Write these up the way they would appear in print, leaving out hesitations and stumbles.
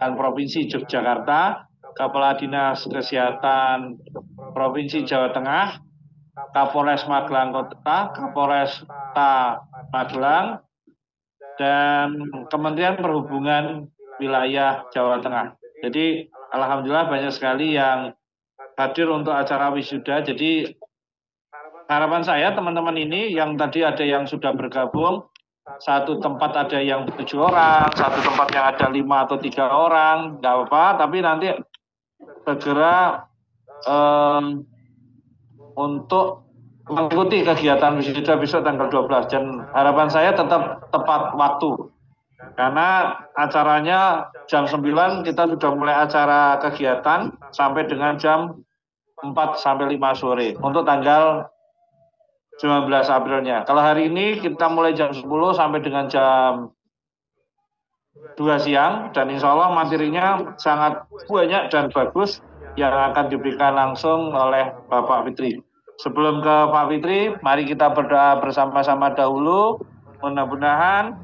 Provinsi Yogyakarta, Kepala Dinas Kesehatan Provinsi Jawa Tengah, Kapolres Magelang Kota, Kapolres Magelang, dan Kementerian Perhubungan wilayah Jawa Tengah. Jadi alhamdulillah banyak sekali yang hadir untuk acara wisuda. Jadi harapan saya teman-teman ini yang tadi ada yang sudah bergabung, satu tempat ada yang 7 orang, satu tempat yang ada 5 atau 3 orang, nggak apa-apa, tapi nanti segera untuk mengikuti kegiatan wisuda besok tanggal 12, dan harapan saya tetap tepat waktu karena acaranya jam 9 kita sudah mulai acara kegiatan sampai dengan jam 4 sampai 5 sore untuk tanggal 19 Aprilnya. Kalau hari ini kita mulai jam 10 sampai dengan jam 2 siang, dan insya Allah materinya sangat banyak dan bagus yang akan diberikan langsung oleh Bapak Fitri. Sebelum ke Pak Fitri, mari kita berdoa bersama-sama dahulu. Mudah-mudahan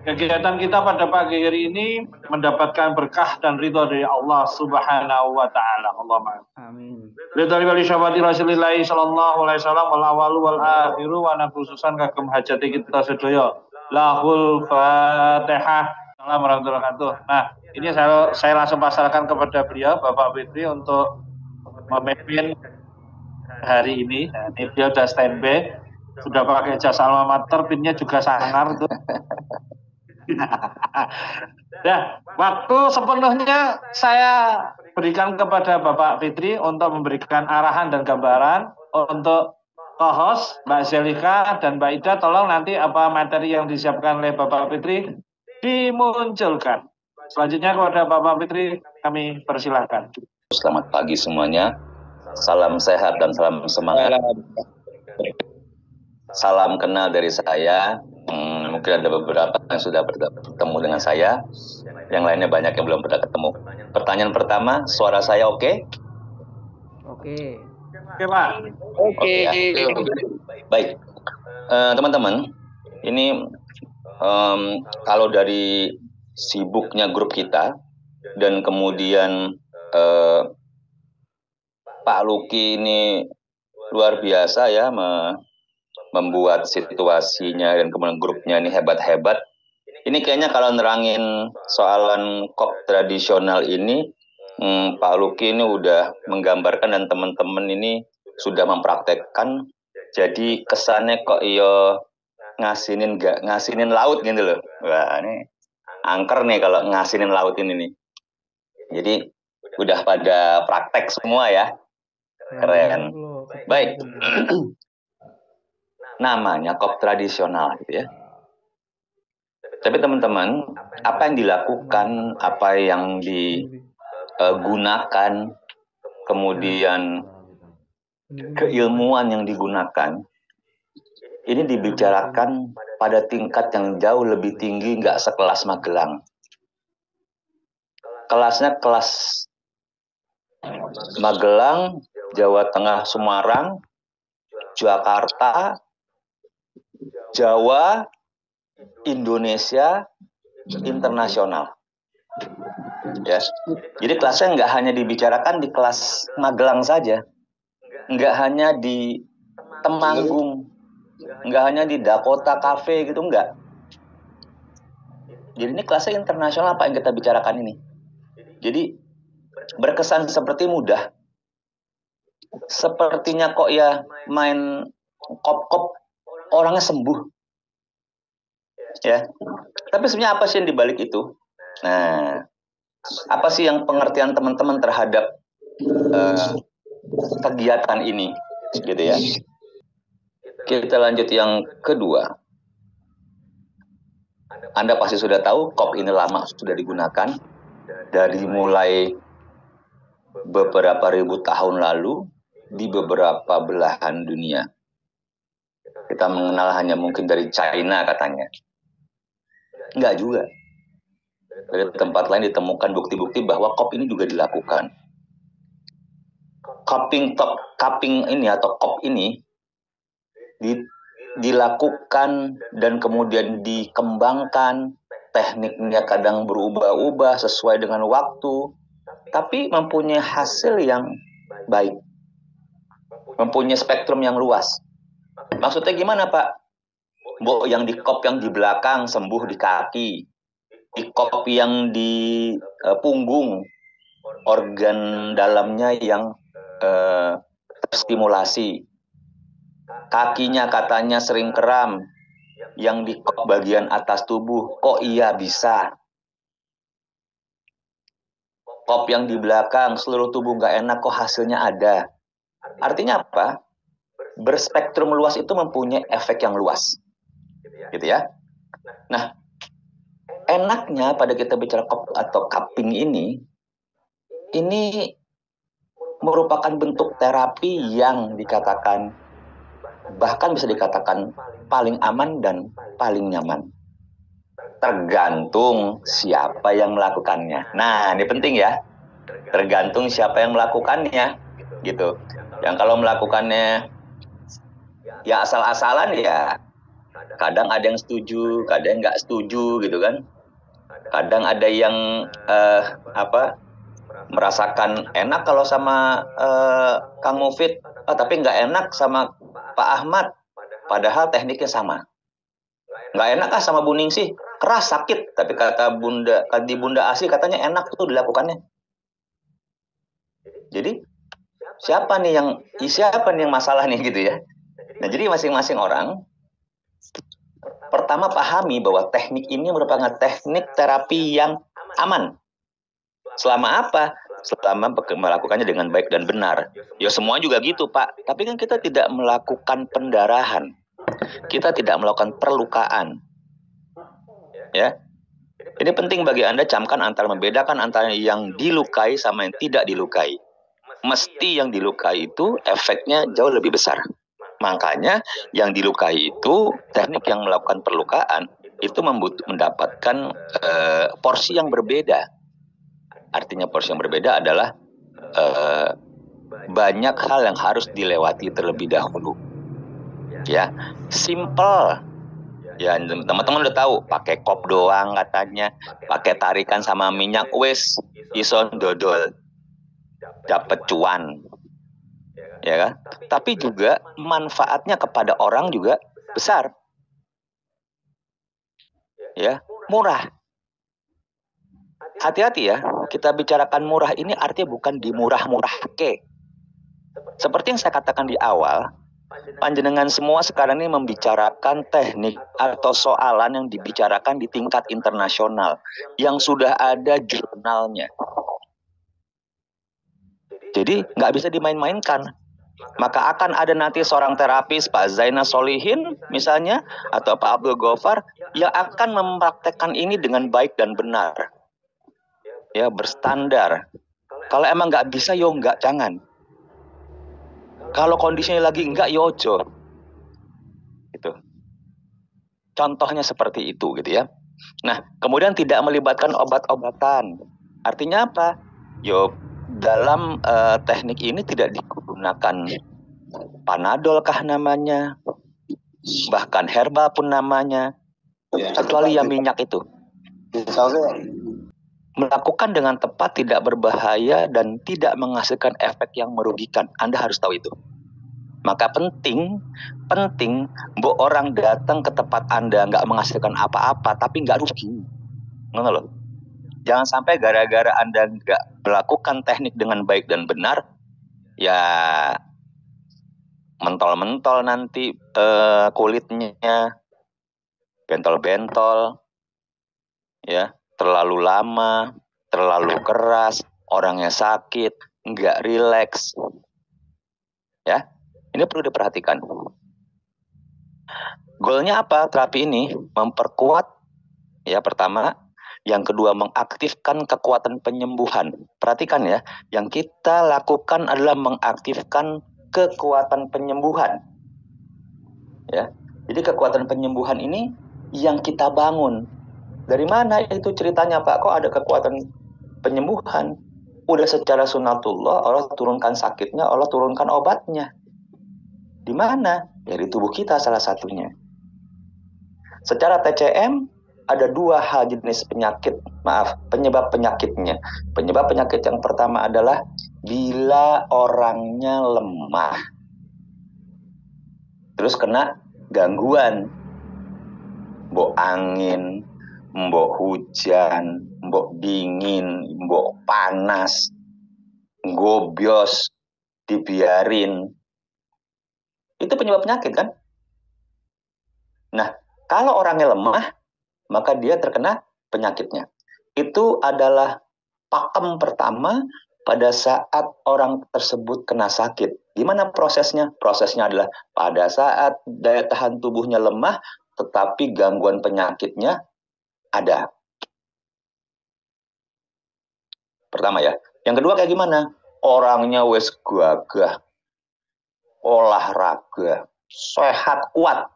kegiatan kita pada pagi hari ini mendapatkan berkah dan ridho dari Allah Subhanahu wa taala. Allahumma amin. Ridho dari syafati Rasulillah sallallahu alaihi wasallam wal awalu wal akhiru wa khususan kagem hajati kita sedaya. Lahul Fatihah. Assalamualaikum warahmatullahi wabarakatuh. Nah, ini saya langsung pasarkan kepada beliau Bapak Fitri untuk memimpin hari ini. Nah, ini beliau sudah standby, sudah pakai jas alma mater, pinnya juga sangar tuh. Nah, waktu sepenuhnya saya berikan kepada Bapak Fitri untuk memberikan arahan dan gambaran. Untuk co-host Mbak Zelika dan Mbak Ida, tolong nanti apa materi yang disiapkan oleh Bapak Fitri dimunculkan. Selanjutnya kepada Bapak Fitri kami persilahkan. Selamat pagi semuanya. Salam sehat dan salam semangat. Salam kenal dari saya. Mungkin ada beberapa yang sudah bertemu dengan saya. Yang lainnya banyak yang belum pernah ketemu. Pertanyaan pertama, suara saya oke? Oke. Oke, Pak. Oke. Ya. Baik. Teman-teman, ini kalau dari sibuknya grup kita dan kemudian Pak Luki ini luar biasa ya membuat situasinya dan kemudian grupnya ini hebat-hebat. Ini kayaknya kalau nerangin soalan kop tradisional ini, Pak Luki ini udah menggambarkan dan teman-teman ini sudah mempraktekkan. Jadi kesannya kok ngasinin laut gitu loh. Wah, ini angker nih kalau ngasinin laut ini nih. Jadi udah pada praktek semua ya. Keren. Baik. Namanya kop tradisional gitu ya. Tapi teman-teman, apa yang dilakukan, apa yang digunakan, kemudian keilmuan yang digunakan, ini dibicarakan pada tingkat yang jauh lebih tinggi, nggak sekelas Magelang. Kelasnya kelas Magelang, Jawa Tengah, Semarang, Jakarta, Jawa, Indonesia, internasional. Ya. Jadi kelasnya nggak hanya dibicarakan di kelas Magelang saja, nggak hanya di Temanggung, nggak hanya di Dakota Cafe gitu, nggak. Jadi ini kelasnya internasional apa yang kita bicarakan ini. Jadi berkesan seperti mudah. Sepertinya kok ya main kop-kop orangnya sembuh. Ya. Tapi sebenarnya apa sih yang dibalik itu? Nah, apa sih yang pengertian teman-teman terhadap kegiatan ini? Gitu ya. Kita lanjut yang kedua. Anda pasti sudah tahu kop ini lama sudah digunakan. Dari mulai beberapa ribu tahun lalu di beberapa belahan dunia. Kita mengenal hanya mungkin dari China katanya. Enggak juga. Dari tempat lain ditemukan bukti-bukti bahwa kop ini juga dilakukan. Cupping ini atau kop ini dilakukan dan kemudian dikembangkan tekniknya kadang berubah-ubah sesuai dengan waktu, tapi mempunyai hasil yang baik, mempunyai spektrum yang luas. Maksudnya gimana, Pak? Mbok yang di kop yang di belakang sembuh di kaki, di kop yang di punggung, organ dalamnya yang terstimulasi, kakinya katanya sering kram, yang di kop bagian atas tubuh kok iya bisa. Kop yang di belakang seluruh tubuh nggak enak kok hasilnya ada. Artinya apa? Berspektrum luas itu mempunyai efek yang luas, gitu ya. Nah, enaknya pada kita bicara kop atau cupping ini merupakan bentuk terapi yang dikatakan, bahkan bisa dikatakan paling aman dan paling nyaman. Tergantung siapa yang melakukannya. Nah, ini penting ya. Tergantung siapa yang melakukannya, gitu. Yang kalau melakukannya ya asal-asalan, ya kadang ada yang setuju, kadang nggak setuju, gitu kan. Kadang ada yang merasakan enak kalau sama Kang Mufid, tapi nggak enak sama Pak Ahmad, padahal tekniknya sama. Nggak enak sama Bu Ningsih, keras sakit, tapi kata Bunda Asih katanya enak tuh dilakukannya. Jadi siapa nih yang masalah nih, gitu ya. Nah, jadi masing-masing orang pertama pahami bahwa teknik ini merupakan teknik terapi yang aman. Selama apa? Selama melakukannya dengan baik dan benar. Ya semua juga gitu, Pak. Tapi kan kita tidak melakukan pendarahan. Kita tidak melakukan perlukaan. Ya. Ini penting bagi Anda camkan membedakan antara yang dilukai sama yang tidak dilukai. Mesti yang dilukai itu efeknya jauh lebih besar. Makanya yang dilukai itu teknik yang melakukan perlukaan itu mendapatkan porsi yang berbeda. Artinya porsi yang berbeda adalah banyak hal yang harus dilewati terlebih dahulu. Ya, simple. Ya, teman-teman udah tahu, pakai kop doang katanya, pakai tarikan sama minyak wes ison dodol, dapat cuan. Ya kan? Tapi juga manfaatnya kepada orang juga besar. Ya, murah. Hati-hati ya, kita bicarakan murah ini artinya bukan dimurah-murahke. Seperti yang saya katakan di awal, panjenengan semua sekarang ini membicarakan teknik atau soalan yang dibicarakan di tingkat internasional, yang sudah ada jurnalnya. Jadi nggak bisa dimain-mainkan. Maka akan ada nanti seorang terapis, Pak Zainal Solihin misalnya, atau Pak Abdul Ghaffar, yang akan mempraktekkan ini dengan baik dan benar. Ya, berstandar. Kalau emang nggak bisa, yo nggak, jangan. Kalau kondisinya lagi enggak, yo ojo. Gitu. Contohnya seperti itu, gitu ya. Nah, kemudian tidak melibatkan obat-obatan. Artinya apa? Yo, dalam teknik ini tidak digunakan Panadol kah namanya, bahkan herbal pun namanya, kecuali yang minyak itu. Melakukan dengan tepat tidak berbahaya dan tidak menghasilkan efek yang merugikan. Anda harus tahu itu. Maka penting, mbok orang datang ke tempat Anda nggak menghasilkan apa-apa, tapi nggak rugi. Nggak loh. Jangan sampai gara-gara Anda nggak melakukan teknik dengan baik dan benar, ya mentol-mentol nanti kulitnya, bentol-bentol, ya, terlalu lama, terlalu keras, orangnya sakit, nggak rileks. Ya, ini perlu diperhatikan. Goalnya apa terapi ini? Memperkuat, ya, pertama. Yang kedua, mengaktifkan kekuatan penyembuhan. Perhatikan ya, yang kita lakukan adalah mengaktifkan kekuatan penyembuhan. Ya, jadi kekuatan penyembuhan ini yang kita bangun. Dari mana itu ceritanya, Pak? Kok ada kekuatan penyembuhan? Udah secara sunatullah, Allah turunkan sakitnya, Allah turunkan obatnya. Di mana? Dari tubuh kita salah satunya. Secara TCM, ada dua hal jenis penyakit, penyebab penyakitnya. Penyebab penyakit yang pertama adalah bila orangnya lemah, terus kena gangguan, mbok angin, mbok hujan, mbok dingin, mbok panas, gobios, dibiarin. Itu penyebab penyakit kan? Nah, kalau orangnya lemah, maka dia terkena penyakitnya. Itu adalah pakem pertama pada saat orang tersebut kena sakit. Gimana prosesnya? Prosesnya adalah pada saat daya tahan tubuhnya lemah, tetapi gangguan penyakitnya ada. Pertama ya. Yang kedua kayak gimana? Orangnya wes gagah, olahraga, sehat, kuat.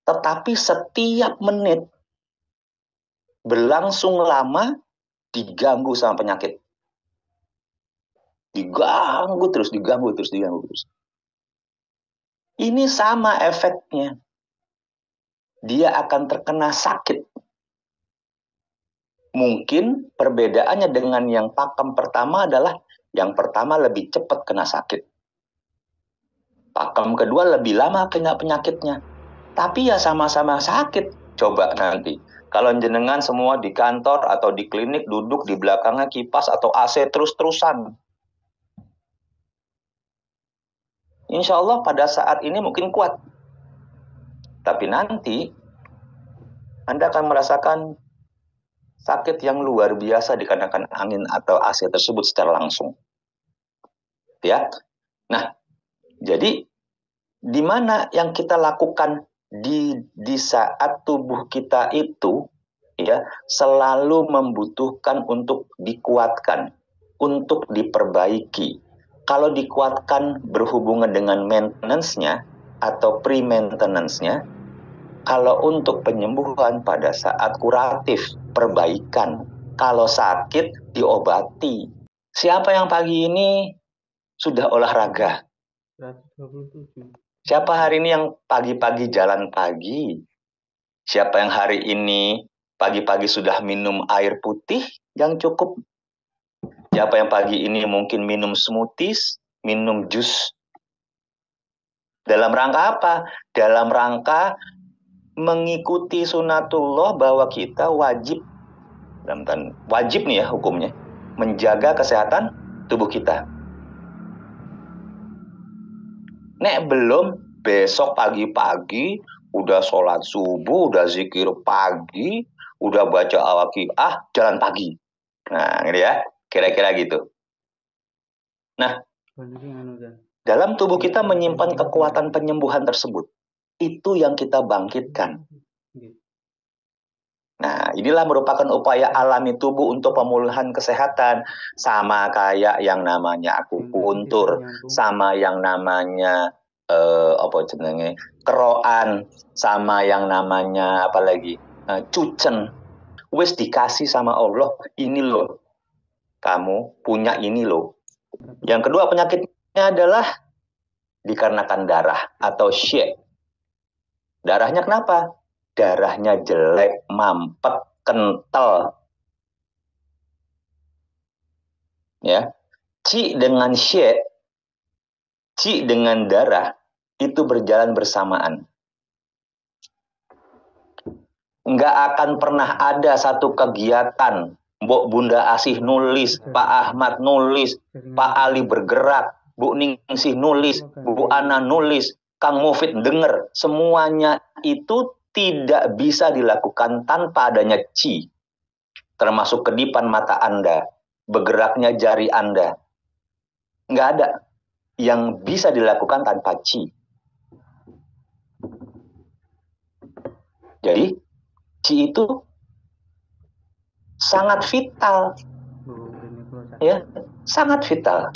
Tetapi setiap menit berlangsung lama diganggu sama penyakit. Diganggu terus. Ini sama efeknya. Dia akan terkena sakit. Mungkin perbedaannya dengan yang pakem pertama adalah yang pertama lebih cepat kena sakit. Pakem kedua lebih lama kena penyakitnya. Tapi ya sama-sama sakit. Coba nanti. Kalau jenengan semua di kantor atau di klinik duduk di belakangnya kipas atau AC terus-terusan. Insya Allah pada saat ini mungkin kuat. Tapi nanti Anda akan merasakan sakit yang luar biasa dikarenakan angin atau AC tersebut secara langsung. Ya. Nah, jadi di mana yang kita lakukan di saat tubuh kita itu ya selalu membutuhkan untuk dikuatkan, untuk diperbaiki. Kalau dikuatkan berhubungan dengan maintenance-nya atau pre-maintenance-nya, kalau untuk penyembuhan pada saat kuratif, perbaikan. Kalau sakit, diobati. Siapa yang pagi ini sudah olahraga? 127. Siapa hari ini yang pagi-pagi jalan pagi? Siapa yang hari ini pagi-pagi sudah minum air putih yang cukup? Siapa yang pagi ini mungkin minum smoothies, minum jus? Dalam rangka apa? Dalam rangka mengikuti sunatullah bahwa kita wajib nih ya hukumnya menjaga kesehatan tubuh kita. Nek belum besok pagi-pagi udah sholat subuh, udah zikir pagi, udah baca al-waqiah, jalan pagi. Nah, gitu ya, kira-kira gitu. Nah, dalam tubuh kita menyimpan kekuatan penyembuhan tersebut. Itu yang kita bangkitkan. Nah, inilah merupakan upaya alami tubuh untuk pemulihan kesehatan. Sama kayak yang namanya akupuntur, sama yang namanya keroan, sama yang namanya cucen. Wis dikasih sama Allah, ini loh. Kamu punya ini loh. Yang kedua penyakitnya adalah dikarenakan darah atau syek. Darahnya kenapa? Darahnya jelek, mampet, kental. Ya. Ci dengan syek, ci dengan darah itu berjalan bersamaan. Nggak akan pernah ada satu kegiatan Mbok Bunda Asih nulis, Pak Ahmad nulis, Pak Ali bergerak, Bu Ningsih nulis, Bu Ana nulis, Kang Mufid denger. Semuanya itu tidak bisa dilakukan tanpa adanya ci. Termasuk kedipan mata Anda, bergeraknya jari Anda. Nggak ada yang bisa dilakukan tanpa ci. Jadi, ci itu sangat vital. Ya, sangat vital.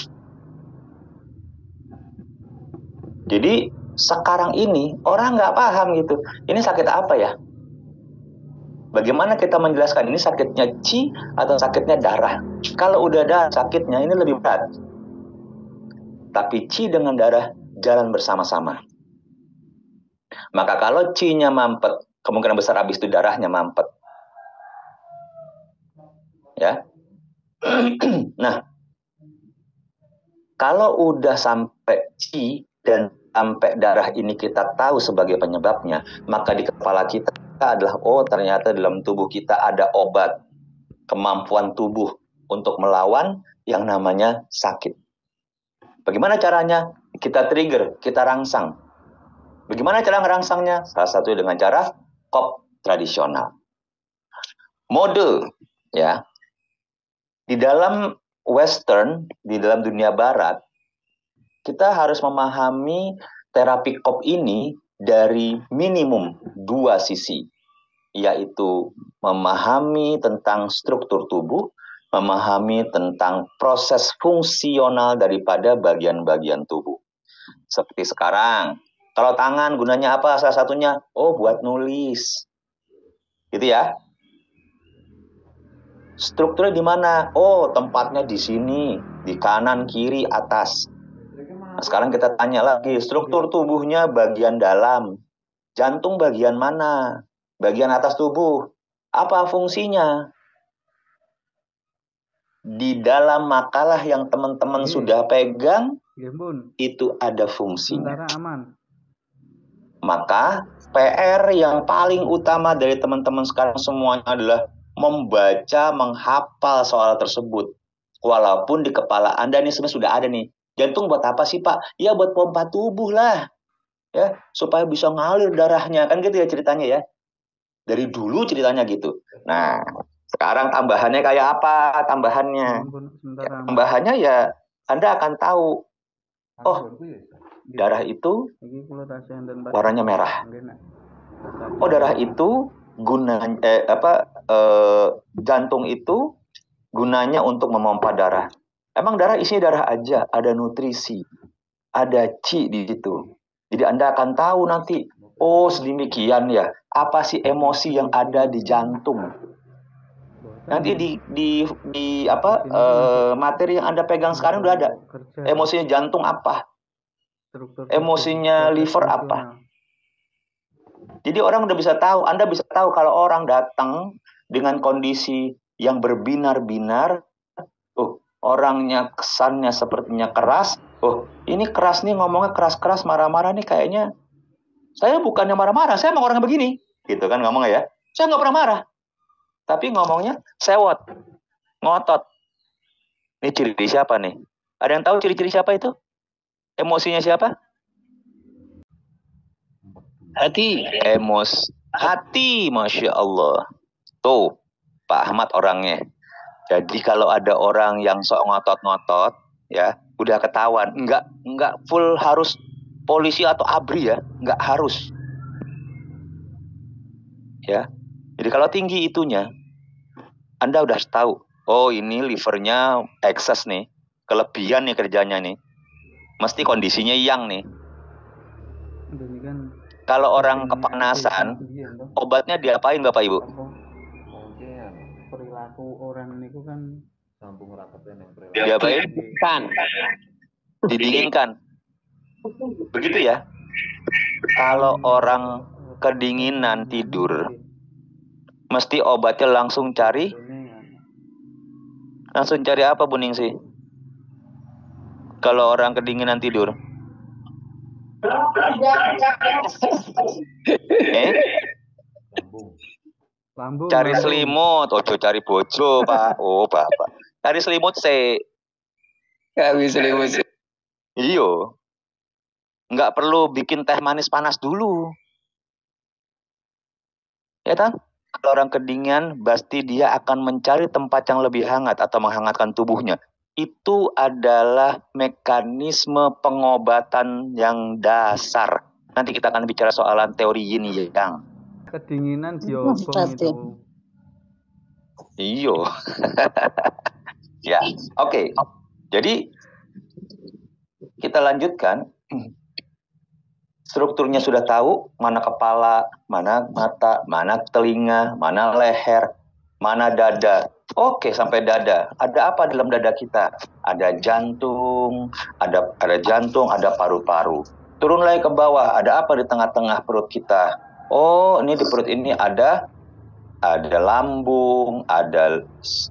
Jadi, sekarang ini orang nggak paham gitu. Ini sakit apa ya? Bagaimana kita menjelaskan ini sakitnya ci atau sakitnya darah? Kalau udah ada sakitnya ini lebih berat. Tapi ci dengan darah jalan bersama-sama. Maka kalau ci-nya mampet, kemungkinan besar habis itu darahnya mampet. Ya. Nah, kalau udah sampai C dan sampai darah ini kita tahu sebagai penyebabnya, maka di kepala kita adalah, oh ternyata dalam tubuh kita ada obat, kemampuan tubuh untuk melawan yang namanya sakit. Bagaimana caranya? Kita trigger, kita rangsang. Bagaimana cara ngerangsangnya? Salah satu dengan cara kop tradisional. Mode, ya. Di dalam Western, di dalam dunia Barat, kita harus memahami terapi kop ini dari minimum 2 sisi, yaitu memahami tentang struktur tubuh, memahami tentang proses fungsional daripada bagian-bagian tubuh. Seperti sekarang, kalau tangan gunanya apa? Salah satunya, oh buat nulis. Gitu ya. Strukturnya di mana? Oh, tempatnya di sini, di kanan, kiri, atas. Nah, sekarang kita tanya lagi, struktur tubuhnya bagian dalam. Jantung bagian mana? Bagian atas tubuh. Apa fungsinya? Di dalam makalah yang teman-teman sudah pegang, itu ada fungsinya. Maka PR yang paling utama dari teman-teman sekarang semuanya adalah membaca, menghafal soal tersebut. Walaupun di kepala Anda ini sebenarnya sudah ada nih. Jantung buat apa sih Pak? Ya buat pompa tubuh lah. Ya, supaya bisa ngalir darahnya. Kan gitu ya ceritanya ya. Dari dulu ceritanya gitu. Nah, sekarang tambahannya kayak apa? Tambahannya. Ya, tambahannya ya Anda akan tahu. Oh, darah itu warnanya merah. Oh, darah itu gunanya jantung itu gunanya untuk memompa darah. Emang darah isinya darah aja, ada nutrisi, ada Ci di situ. Jadi Anda akan tahu nanti, oh sedemikian ya, apa sih emosi yang ada di jantung. Nanti materi yang Anda pegang sekarang udah ada. Emosinya jantung apa? Emosinya liver apa? Jadi orang udah bisa tahu, Anda bisa tahu kalau orang datang dengan kondisi yang berbinar-binar, orangnya kesannya sepertinya keras, ini keras nih, ngomongnya keras-keras, marah-marah nih kayaknya, saya bukannya marah-marah, saya emang orangnya begini, gitu kan ngomongnya ya, saya nggak pernah marah, tapi ngomongnya sewot, ngotot. Ini ciri siapa nih? Ada yang tahu ciri-ciri siapa itu? Emosinya siapa? Hati. Hati, Masya Allah. Tuh, Pak Ahmad orangnya. Jadi kalau ada orang yang sok ngotot-ngotot, ya, udah ketahuan. Enggak full harus polisi atau ABRI ya, enggak harus. Ya. Jadi kalau tinggi itunya, Anda udah tahu, oh ini livernya excess nih, kelebihan nih kerjanya nih. Mesti kondisinya yang nih. Kalau orang kepanasan, obatnya diapain Bapak Ibu? Perilaku orang itu kan diapain? Didinginkan. Begitu ya. Kalau orang kedinginan tidur, mesti obatnya langsung cari apa Bu Ningsih? Kalau orang kedinginan tidur. Lambung. Cari selimut, ojo cari bojo, Pak. Oh, Bapak. Cari selimut selimut. Iyo. Nggak perlu bikin teh manis panas dulu. Ya kan? Kalau orang kedinginan, pasti dia akan mencari tempat yang lebih hangat atau menghangatkan tubuhnya. Itu adalah mekanisme pengobatan yang dasar. Nanti kita akan bicara soalan teori yin yang. Kedinginan diobong itu. Iyo. Ya, oke. Jadi kita lanjutkan. Strukturnya sudah tahu, mana kepala, mana mata, mana telinga, mana leher, mana dada. Oke, sampai dada. Ada apa dalam dada kita? Ada jantung, ada jantung, ada paru-paru. Turun lagi ke bawah, ada apa di tengah-tengah perut kita? Oh, ini di perut ini ada lambung, ada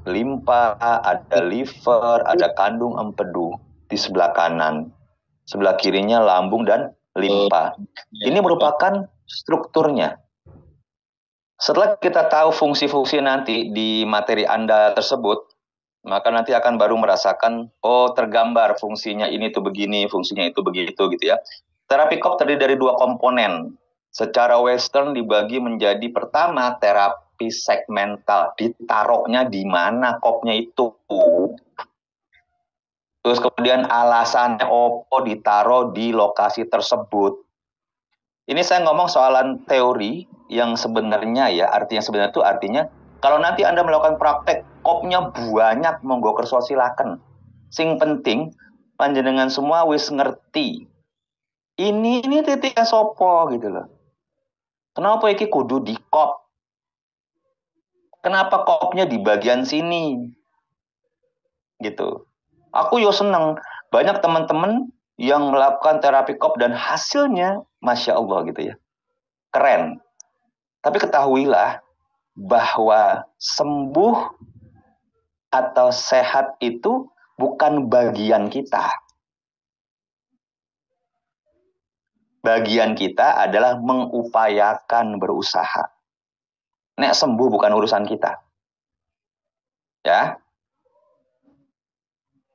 limpa, ada liver, ada kandung empedu di sebelah kanan. Sebelah kirinya lambung dan limpa. Ini merupakan strukturnya. Setelah kita tahu fungsi-fungsi nanti di materi Anda tersebut, maka nanti akan baru merasakan, oh tergambar fungsinya ini tuh begini, fungsinya itu begitu gitu ya. Terapi COP terdiri dari 2 komponen. Secara Western dibagi menjadi pertama terapi segmental, ditaruhnya di mana COP-nya itu. Terus kemudian alasannya opo ditaruh di lokasi tersebut. Ini saya ngomong soalan teori yang sebenarnya ya, artinya sebenarnya itu artinya kalau nanti Anda melakukan praktek kopnya banyak monggo kerso silakan. Sing penting panjenengan semua wis ngerti. Ini titiknya sopo gitu loh. Kenapa iki kudu di kop? Kenapa kopnya di bagian sini? Gitu. Aku yo seneng banyak teman-teman yang melakukan terapi kop dan hasilnya Masya Allah gitu ya. Keren. Tapi ketahuilah bahwa sembuh atau sehat itu bukan bagian kita. Bagian kita adalah mengupayakan berusaha. Nek sembuh bukan urusan kita. Ya.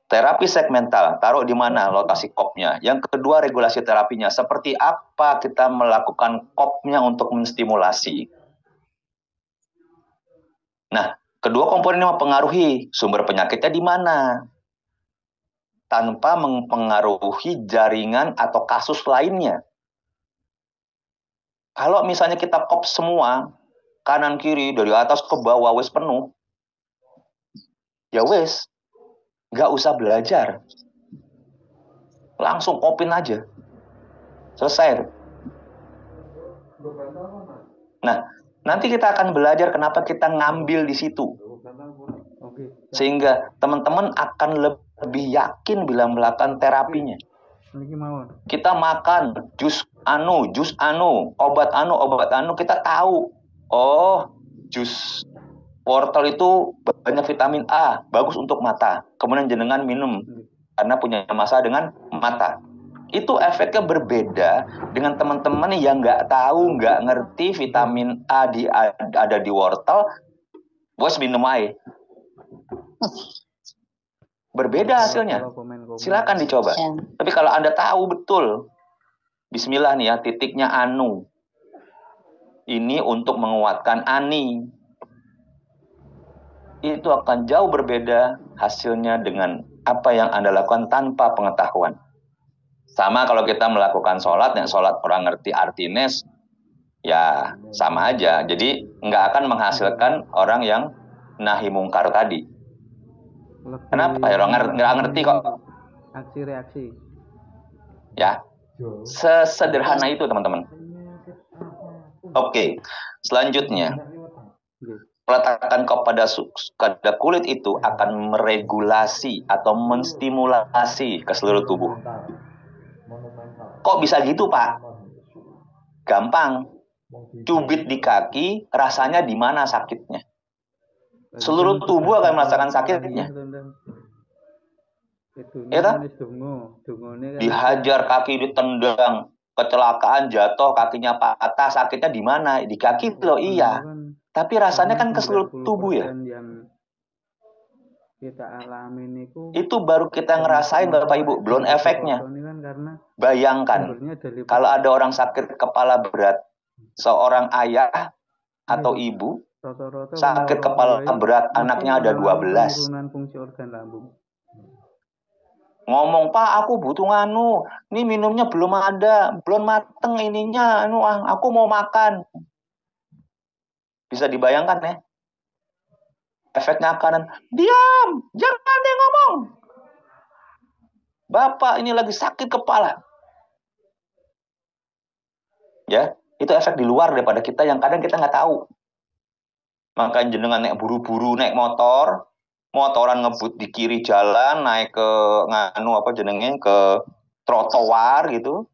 Terapi segmental, taruh di mana lokasi kopnya. Yang kedua, regulasi terapinya. Seperti apa kita melakukan kopnya untuk menstimulasi. Nah, kedua komponen ini mempengaruhi sumber penyakitnya di mana. Tanpa mempengaruhi jaringan atau kasus lainnya. Kalau misalnya kita kop semua, kanan kiri, dari atas ke bawah, wis penuh. Ya wis, nggak usah belajar. Langsung kopin aja. Selesai. Nah, nanti kita akan belajar kenapa kita ngambil di situ. Sehingga teman-teman akan lebih yakin bila melakukan terapinya. Kita makan jus anu, obat anu, kita tahu. Oh, jus wortel itu banyak vitamin A, bagus untuk mata. Kemudian jenengan minum karena punya masalah dengan mata. Itu efeknya berbeda dengan teman-teman yang nggak tahu, nggak ngerti vitamin A ada di wortel, bos minum aja. Berbeda hasilnya. Silakan dicoba. Tapi kalau Anda tahu betul, bismillah nih ya, titiknya anu. Ini untuk menguatkan ani. Itu akan jauh berbeda hasilnya dengan apa yang Anda lakukan tanpa pengetahuan. Sama kalau kita melakukan sholat, yang sholat orang ngerti artinya, ya sama aja. Jadi nggak akan menghasilkan orang yang nahi mungkar tadi. Kenapa? Ya orang nggak ngerti kok. Aksi-reaksi. Ya, sesederhana itu teman-teman. Oke, selanjutnya peletakan kop pada kulit itu akan meregulasi atau menstimulasi ke seluruh tubuh. Kok bisa gitu, Pak? Gampang. Cubit di kaki, rasanya di mana sakitnya? Seluruh tubuh akan merasakan sakitnya. Ya, dihajar kaki, ditendang, kecelakaan, jatuh, kakinya patah, sakitnya di mana? Di kaki loh, iya. Tapi rasanya kan ke seluruh tubuh ya. Kita alamin itu baru kita ngerasain Bapak Ibu, belum efeknya. Bayangkan kalau ada orang sakit kepala berat, seorang ayah atau ibu sakit kepala berat, anaknya ada 12. Ngomong, Pak, aku butuh nganu, ini minumnya belum ada, belum mateng ininya, aku mau makan. Bisa dibayangkan ya? Efeknya akan, diam, jangan dia ngomong. Bapak ini lagi sakit kepala. Ya, itu efek di luar daripada kita yang kadang kita nggak tahu. Maka jenengan naik buru-buru naik motoran ngebut di kiri jalan, naik ke nganu apa jenenge ke trotoar gitu.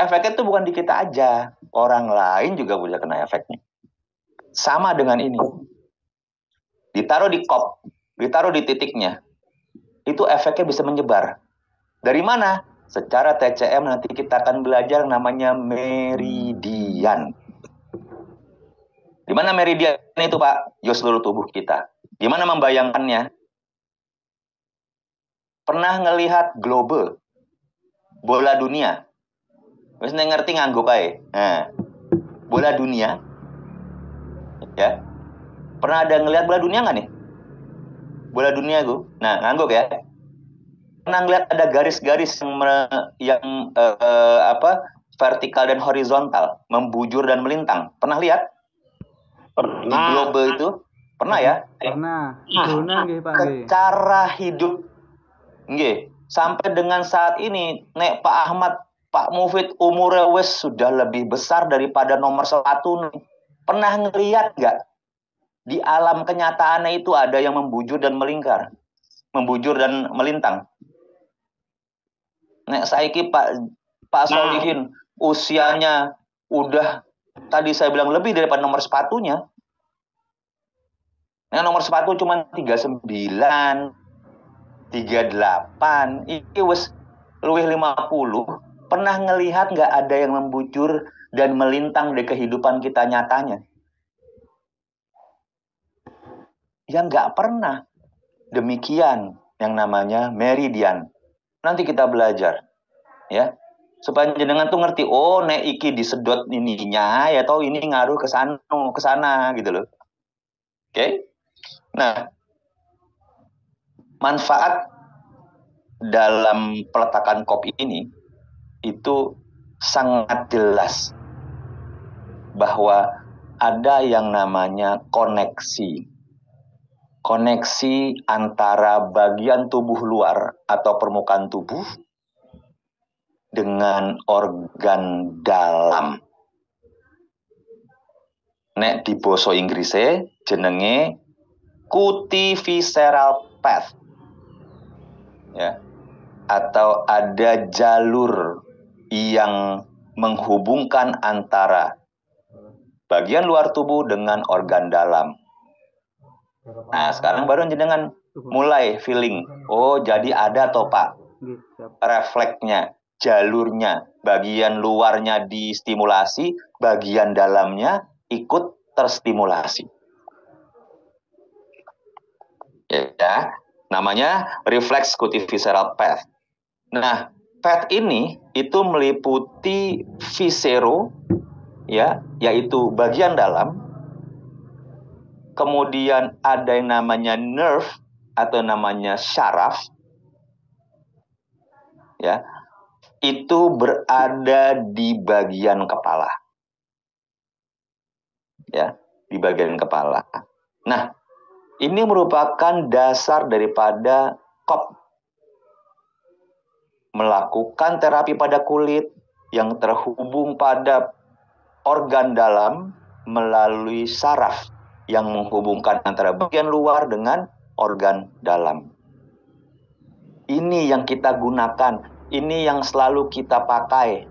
efeknya itu bukan di kita aja, orang lain juga bisa kena efeknya. Sama dengan ini, ditaruh di kop, ditaruh di titiknya, itu efeknya bisa menyebar. Dari mana? Secara TCM nanti kita akan belajar namanya meridian. Di mana meridian itu, Pak? Yo, seluruh tubuh kita. Di mana membayangkannya? Pernah ngelihat globe, bola dunia? Wis ngerti ngangguk ae. Nah, bola dunia, ya. Pernah ada ngelihat bola dunia nggak nih? Bola dunia itu. Nah, ngangguk ya. Pernah ngelihat ada garis-garis yang vertikal dan horizontal, membujur dan melintang. Pernah lihat? Di globe itu? Pernah ya? Pernah. Zona nggih, Pak nggih. Secara hidup nggih, sampai dengan saat ini nek Pak Ahmad, Pak Mufid umurnya wes sudah lebih besar daripada nomor 1 nih. Pernah ngelihat nggak di alam kenyataannya itu ada yang membujur dan melingkar, membujur dan melintang? Nek saiki Pak Solihin usianya udah tadi saya bilang lebih daripada nomor sepatunya. Nah, nomor sepatu cuma 39, 38, iki wis luwih 50. Pernah ngelihat nggak ada yang membujur dan melintang di kehidupan kita nyatanya? Ya nggak pernah. Demikian yang namanya meridian. Nanti kita belajar, ya, supaya jenengan tuh ngerti, oh nek iki disedot ininya, ya tau ini ngaruh ke sana gitu loh. Oke? Nah, manfaat dalam peletakan kop ini itu sangat jelas bahwa ada yang namanya koneksi antara bagian tubuh luar atau permukaan tubuh dengan organ dalam. Nek di basa Inggrisnya jenenge cutivisceral path, ya, atau ada jalur yang menghubungkan antara bagian luar tubuh dengan organ dalam. Nah, sekarang baru jenengan mulai feeling, oh jadi ada toh Pak refleksnya, jalurnya, bagian luarnya distimulasi, bagian dalamnya ikut terstimulasi. Ya, namanya reflex cutivisceral path. Nah, path ini itu meliputi viscero, ya, yaitu bagian dalam. Kemudian ada yang namanya nerve atau namanya syaraf, ya, itu berada di bagian kepala, ya, di bagian kepala. Nah, ini merupakan dasar daripada KOP. Melakukan terapi pada kulit yang terhubung pada organ dalam melalui saraf yang menghubungkan antara bagian luar dengan organ dalam. Ini yang kita gunakan, ini yang selalu kita pakai.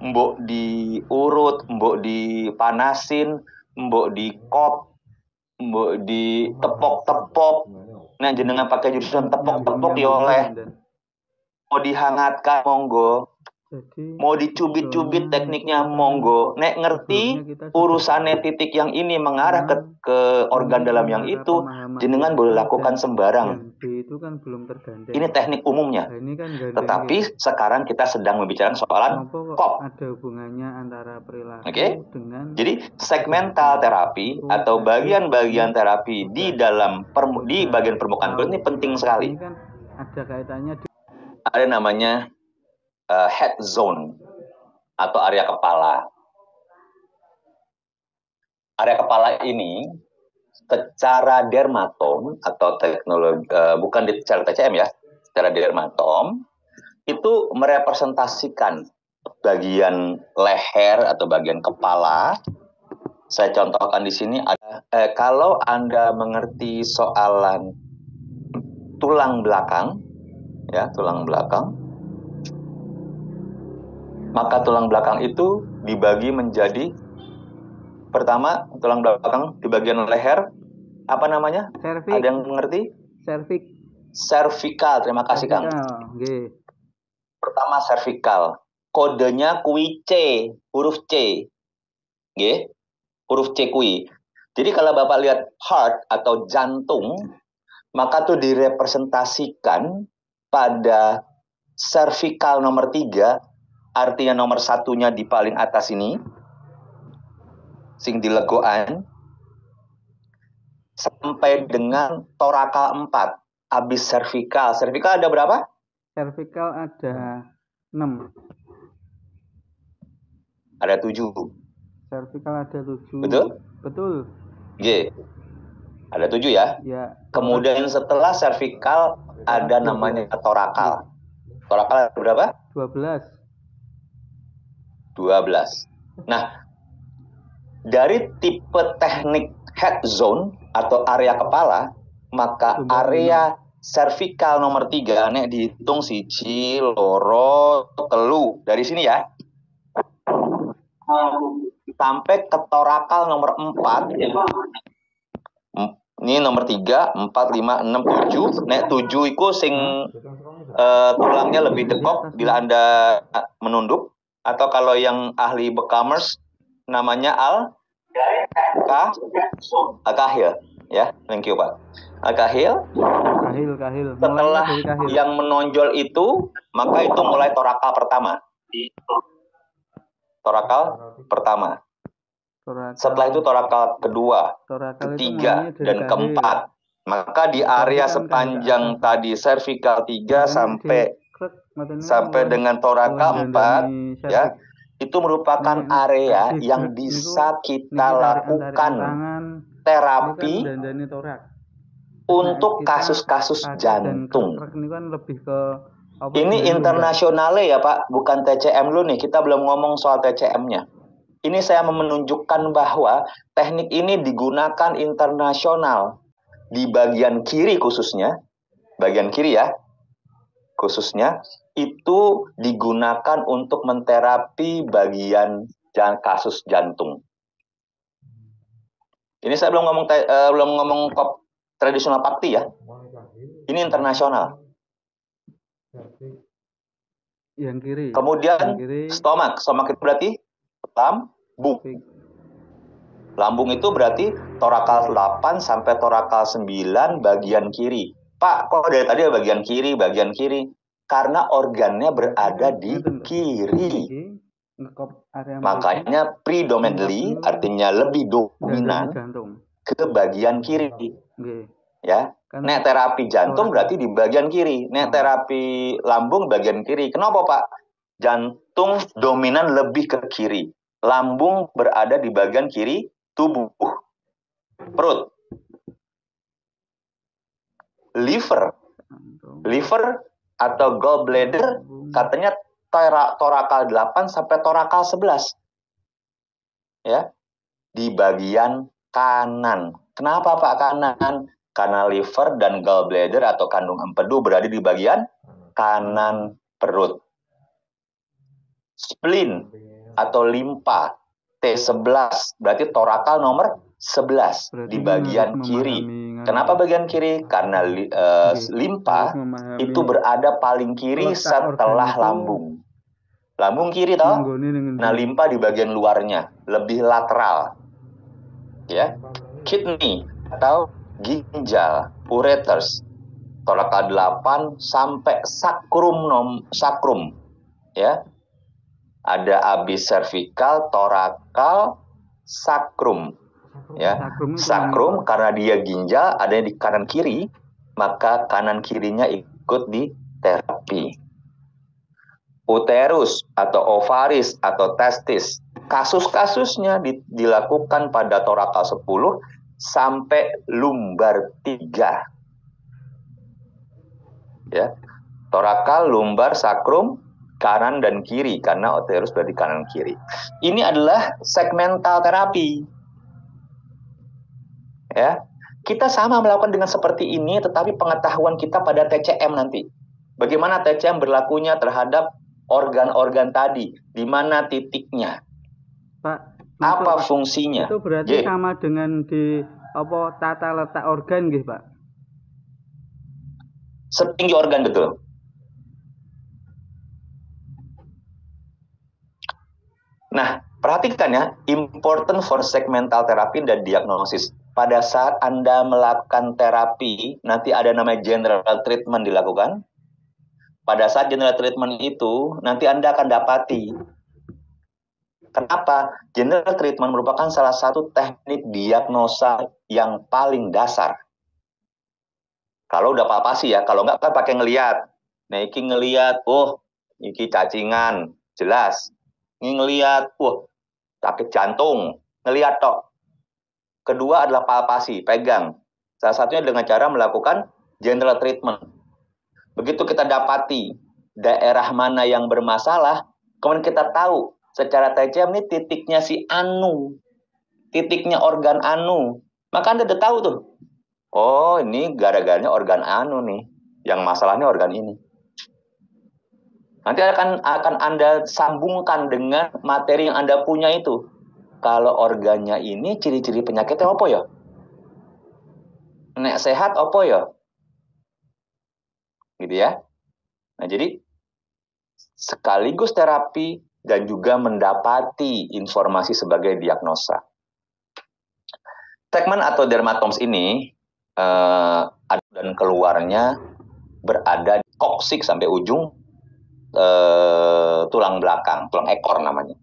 Mbok diurut, mbok dipanasin, mbok dikop, mbok ditepok-tepok. Nah, jenengan pakai jurusan tepok-tepok ya oleh. Mau dihangatkan monggo. Mau dicubit-cubit tekniknya monggo. Nek ngerti urusannya titik yang ini mengarah ke organ dalam yang itu, jenengan boleh lakukan sembarang. Ini teknik umumnya. Tetapi sekarang kita sedang membicarakan soalan KOP. Ada hubungannya antara perilaku dengan. Jadi segmental terapi atau bagian-bagian terapi di bagian permukaan kulit ini penting sekali. Ini kan ada kaitannya. Ada namanya head zone atau area kepala. Area kepala ini secara dermatom atau teknologi bukan secara TCM ya, secara dermatom itu merepresentasikan bagian leher atau bagian kepala. Saya contohkan di sini ada kalau Anda mengerti soalan tulang belakang, ya, tulang belakang. Maka tulang belakang itu dibagi menjadi, pertama tulang belakang di bagian leher, apa namanya? Cervix. Ada yang mengerti? Cervix. Cervical, terima kasih Kang. Okay. Pertama cervical, kodenya kui C, huruf C. Nggih, huruf C kui. Jadi kalau Bapak lihat heart atau jantung, maka tuh direpresentasikan pada cervical nomor 3, artinya nomor satunya di paling atas ini, sing dilegoan, sampai dengan torakal 4, habis cervical. Cervical ada berapa? Cervical ada 6. Ada 7. Cervical ada 7. Betul? Betul. G. Ada 7 ya? Ya. Kemudian setelah cervical ada namanya torakal. Torakal ada berapa? 12. 12. Nah, dari tipe teknik head zone atau area kepala, maka area cervical nomor 3, nek dihitung siji, loro, telu. Dari sini ya. Sampai ke torakal nomor 4. Ini nomor 3, 4, 5, 6, 7. Nek 7 itu sing tulangnya lebih dekok bila Anda menunduk. Atau kalau yang ahli bekamers namanya al-kahil. Ya, thank you Pak. Al-kahil. Kahil. Setelah yang menonjol itu, maka itu mulai torakal pertama. Setelah itu torakal kedua, ketiga, dan keempat. Maka di area sepanjang tadi cervical 3 sampai dengan torakal 4, ya, itu merupakan area yang bisa kita lakukan terapi untuk kasus-kasus jantung. Ini internasionalnya ya Pak, bukan TCM lu nih. Kita belum ngomong soal TCM-nya. Ini saya menunjukkan bahwa teknik ini digunakan internasional. Di bagian kiri khususnya, bagian kiri ya, khususnya, itu digunakan untuk menterapi bagian kasus jantung. Ini saya belum ngomong kop tradisional pakti ya. Ini internasional. Yang kiri. Kemudian stomak itu berarti lambung. Lambung itu berarti torakal 8 sampai torakal 9 bagian kiri. Pak, kok dari tadi bagian kiri? Karena organnya berada di kiri. Makanya predominantly, artinya lebih dominan ke bagian kiri. Ya. Nek terapi jantung berarti di bagian kiri. Nek terapi lambung bagian kiri. Kenapa Pak? Jantung dominan lebih ke kiri. Lambung berada di bagian kiri tubuh. Perut. Liver atau gallbladder katanya torakal 8 sampai torakal 11. Ya. Di bagian kanan. Kenapa Pak kanan? Karena liver dan gallbladder atau kandung empedu berada di bagian kanan perut. Spleen atau limpa T11 berarti torakal nomor 11 di bagian kiri. Kenapa bagian kiri? Karena limpa itu berada paling kiri setelah lambung. Lambung kiri toh. Nah, limpa di bagian luarnya, lebih lateral. Ya. Kidney atau ginjal, ureters, torakal 8 sampai sakrum, ya. Ada abis cervical, torakal, sakrum, ya. Sakrum karena dia ginjal, ada di kanan kiri, maka kanan kirinya ikut di terapi. Uterus atau ovaris atau testis, kasus-kasusnya dilakukan pada torakal 10 sampai lumbar 3. Ya. Torakal, lumbar, sakrum, kanan dan kiri karena uterus berarti kanan kiri. Ini adalah segmental terapi. Ya. Kita sama melakukan dengan seperti ini, tetapi pengetahuan kita pada TCM nanti. Bagaimana TCM berlakunya terhadap organ-organ tadi, di mana titiknya, Pak, apa masuk, Pak. fungsinya. Itu berarti Ye, sama dengan di apa tata letak organ nggih, Pak? setinggi organ betul. Nah, perhatikan ya, important for segmental therapy dan diagnosis. Pada saat Anda melakukan terapi, nanti ada namanya general treatment dilakukan. Pada saat general treatment itu, nanti Anda akan dapati. Kenapa? General treatment merupakan salah satu teknik diagnosa yang paling dasar. Kalau udah palpasi ya, kalau nggak kan pakai ngeliat. Nah, iki ngeliat, oh, iki cacingan, jelas. Ini ngeliat, wah, sakit jantung, ngeliat tok. Kedua adalah palpasi, pegang. Salah satunya dengan cara melakukan general treatment. Begitu kita dapati daerah mana yang bermasalah, kemudian kita tahu secara tajam nih titiknya si anu, titiknya organ anu. Maka Anda udah tahu tuh, oh ini gara-garanya organ anu nih, yang masalahnya organ ini. Nanti akan Anda sambungkan dengan materi yang Anda punya itu. Kalau organnya ini, ciri-ciri penyakitnya apa ya? Nek sehat apa ya? Gitu ya. Nah, jadi sekaligus terapi dan juga mendapati informasi sebagai diagnosa. Segmen atau dermatomes ini dan keluarnya berada di koksik sampai ujung tulang belakang, tulang ekor namanya.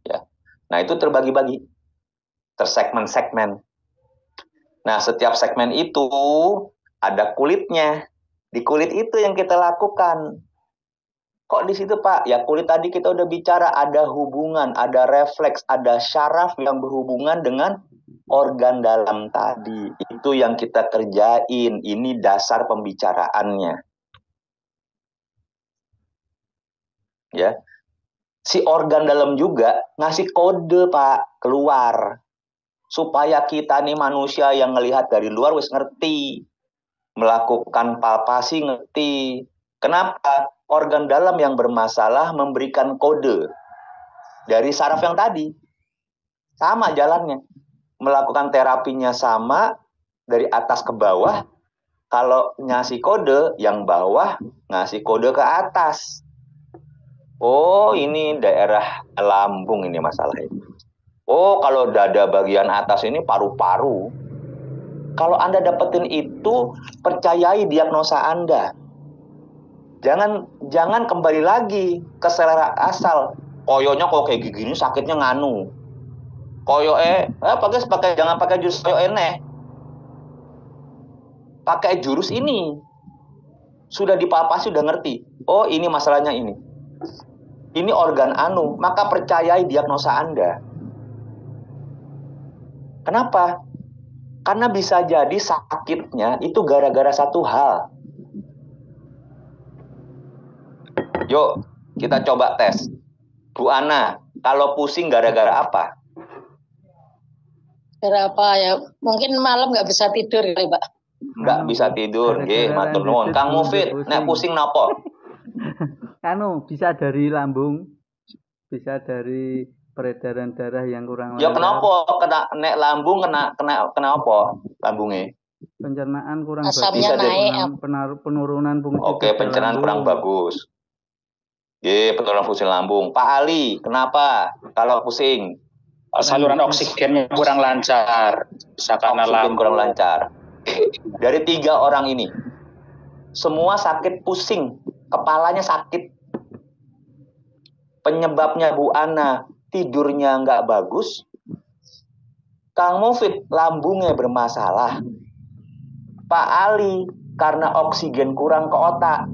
Ya. Nah, itu terbagi-bagi, tersegmen-segmen. Nah, setiap segmen itu ada kulitnya. Di kulit itu yang kita lakukan. Kok di situ, Pak? Ya, kulit tadi kita udah bicara, ada hubungan, ada refleks, ada syaraf yang berhubungan dengan organ dalam tadi. Itu yang kita kerjain. Ini dasar pembicaraannya. Ya, si organ dalam juga ngasih kode, Pak, keluar supaya kita nih manusia yang ngelihat dari luar wis ngerti, melakukan palpasi ngerti. Kenapa? Organ dalam yang bermasalah memberikan kode dari saraf yang tadi. Sama jalannya, melakukan terapinya sama dari atas ke bawah. Kalau ngasih kode, yang bawah ngasih kode ke atas. Oh, ini daerah lambung ini masalahnya. Oh, kalau dada bagian atas ini paru-paru. Kalau Anda dapetin itu, percayai diagnosa Anda. Jangan kembali lagi ke selera asal. Koyonya kok kayak gini sakitnya nganu. Jangan pakai jurus koyo eneh. Pakai jurus ini. Sudah dipalpasi, sudah ngerti. Oh, ini masalahnya ini. Ini organ anu, maka percayai diagnosa Anda. Kenapa? Karena bisa jadi sakitnya itu gara-gara satu hal. Yuk, kita coba tes. Bu Ana, kalau pusing gara-gara apa? Gara apa ya? Mungkin malam nggak bisa tidur ya, Pak. Nggak bisa tidur, nggih, matur nuwun. Kang Mufid, nek pusing napa? Bisa dari lambung, bisa dari peredaran darah yang kurang Ya lancar. kenapa? Nek lambung kena apa lambungnya? Pencernaan kurang Asamnya bagus, naik. penurunan fungsi. Oke, pencernaan kurang bagus. Penurunan fungsi lambung. Pak Ali, kenapa kalau pusing? Saluran oksigennya kurang lancar. Karena Oksigen kurang lancar. Dari 3 orang ini, semua sakit pusing, kepalanya sakit. Penyebabnya Bu Ana, tidurnya nggak bagus. Kang Mufid, lambungnya bermasalah. Pak Ali, karena oksigen kurang ke otak.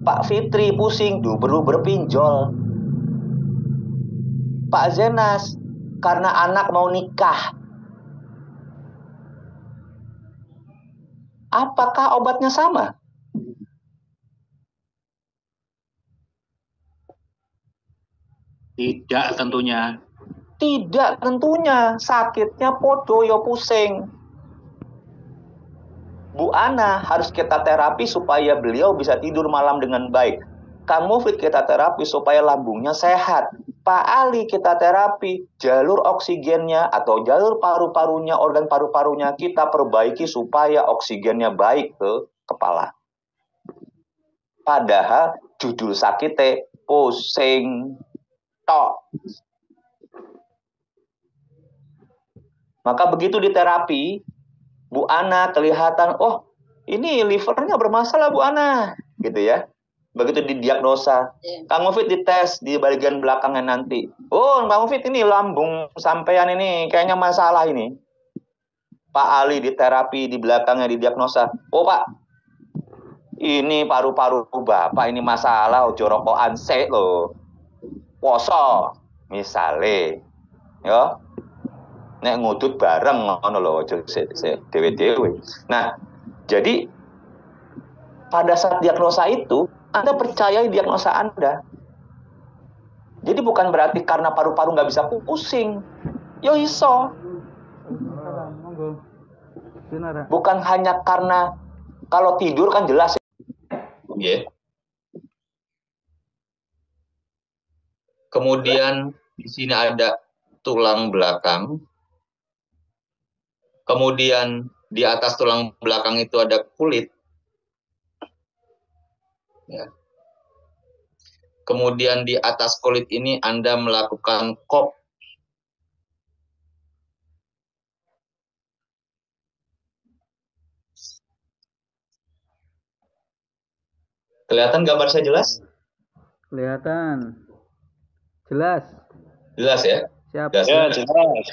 Pak Fitri pusing, berpinjol. Pak Zenas, karena anak mau nikah. Apakah obatnya sama? Tidak tentunya. Tidak tentunya. Sakitnya podo yo pusing. Bu Ana harus kita terapi supaya beliau bisa tidur malam dengan baik. Kang Mufid kita terapi supaya lambungnya sehat. Pak Ali kita terapi jalur oksigennya atau jalur paru-parunya, organ paru-parunya kita perbaiki supaya oksigennya baik ke kepala. Padahal judul sakitnya pusing tok. Maka begitu di terapi, Bu Ana kelihatan, oh ini livernya bermasalah Bu Ana, gitu ya. Begitu didiagnosa, Kang Mufid dites di bagian belakangnya nanti. Oh, Kang Mufid ini lambung sampean ini kayaknya masalah ini. Pak Ali di terapi di belakangnya didiagnosa. Oh Pak, ini paru-paru Bapak ini masalah, ojo rokokan sik lho. Poso misale. Ya. Nek ngudut bareng ngono lho, ojo dewe-dewe. Nah, jadi pada saat diagnosa itu Anda percayai diagnosa Anda. Jadi bukan berarti karena paru-paru nggak bisa pusing. Yo iso. Bukan hanya karena kalau tidur kan jelas. Yeah. Kemudian di sini ada tulang belakang. Kemudian di atas tulang belakang itu ada kulit. Ya. Kemudian di atas kulit ini Anda melakukan kop. Kelihatan gambar saya jelas? Kelihatan. Jelas. Jelas ya? Siap. Jelas. Ya, jelas.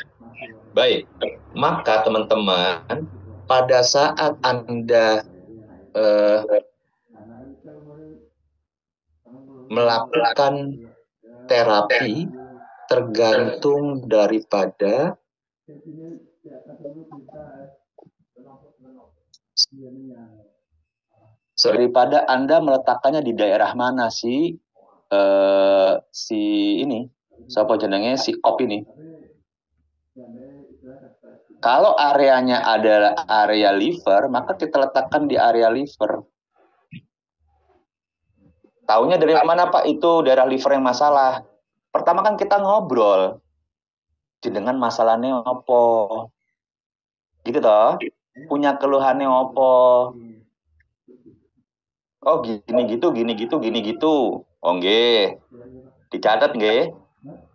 Baik. Maka teman-teman, pada saat Anda melakukan terapi tergantung daripada Anda meletakkannya di daerah mana si ini, siapa jenenge si kop ini. Kalau areanya adalah area liver, maka kita letakkan di area liver. Taunya dari mana Pak itu daerah liver yang masalah? Pertama kan kita ngobrol. Jenengan masalahnya apa? Gitu toh? Punya keluhannya apa? Oh gini gitu. Oh nggih. Dicatat nggih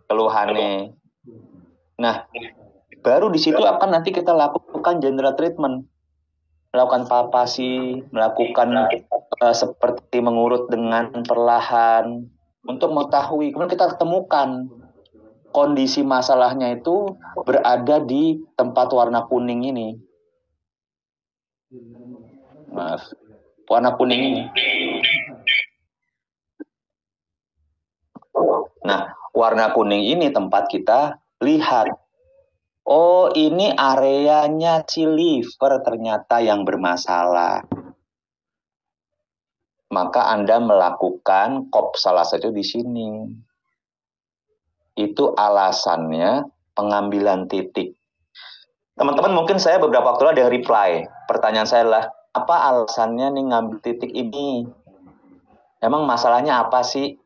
keluhannya. Nah, baru di situ akan nanti kita lakukan general treatment. Melakukan palpasi, melakukan seperti mengurut dengan perlahan untuk mengetahui. Kemudian kita ketemukan kondisi masalahnya itu berada di tempat warna kuning ini. Maaf, warna kuning ini. Nah, warna kuning ini tempat kita lihat. Oh, ini areanya si liver ternyata yang bermasalah. Maka Anda melakukan kop salah satu di sini. Itu alasannya pengambilan titik. Teman-teman, mungkin saya beberapa waktu lalu ada reply. Pertanyaan saya adalah, apa alasannya nih ngambil titik ini? Emang masalahnya apa sih?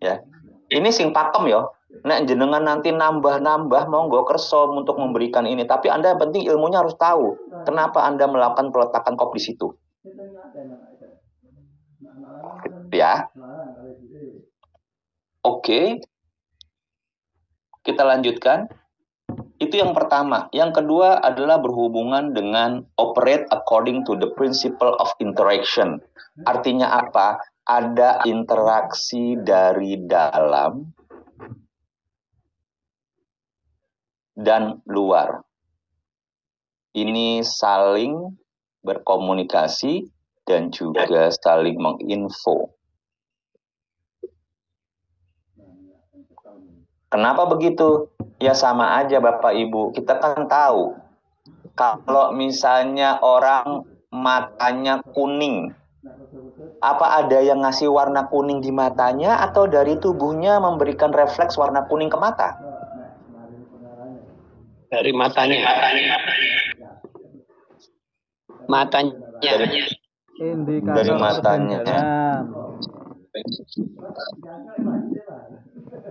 Ya, ini sing pakem ya. Nek jenengan nanti nambah-nambah monggo kerso untuk memberikan ini. Tapi Anda yang penting ilmunya harus tahu. Kenapa Anda melakukan peletakan kop di situ? Ya. Oke. Kita lanjutkan. Itu yang pertama. Yang kedua adalah berhubungan dengan operate according to the principle of interaction. Artinya apa? Ada interaksi dari dalam dan luar. Ini saling berkomunikasi dan juga saling menginfo. Kenapa begitu? Ya sama aja Bapak Ibu. Kita kan tahu kalau misalnya orang matanya kuning, apa ada yang ngasih warna kuning di matanya atau dari tubuhnya memberikan refleks warna kuning ke mata? Dari matanya. Indikator dari organ matanya. dalam.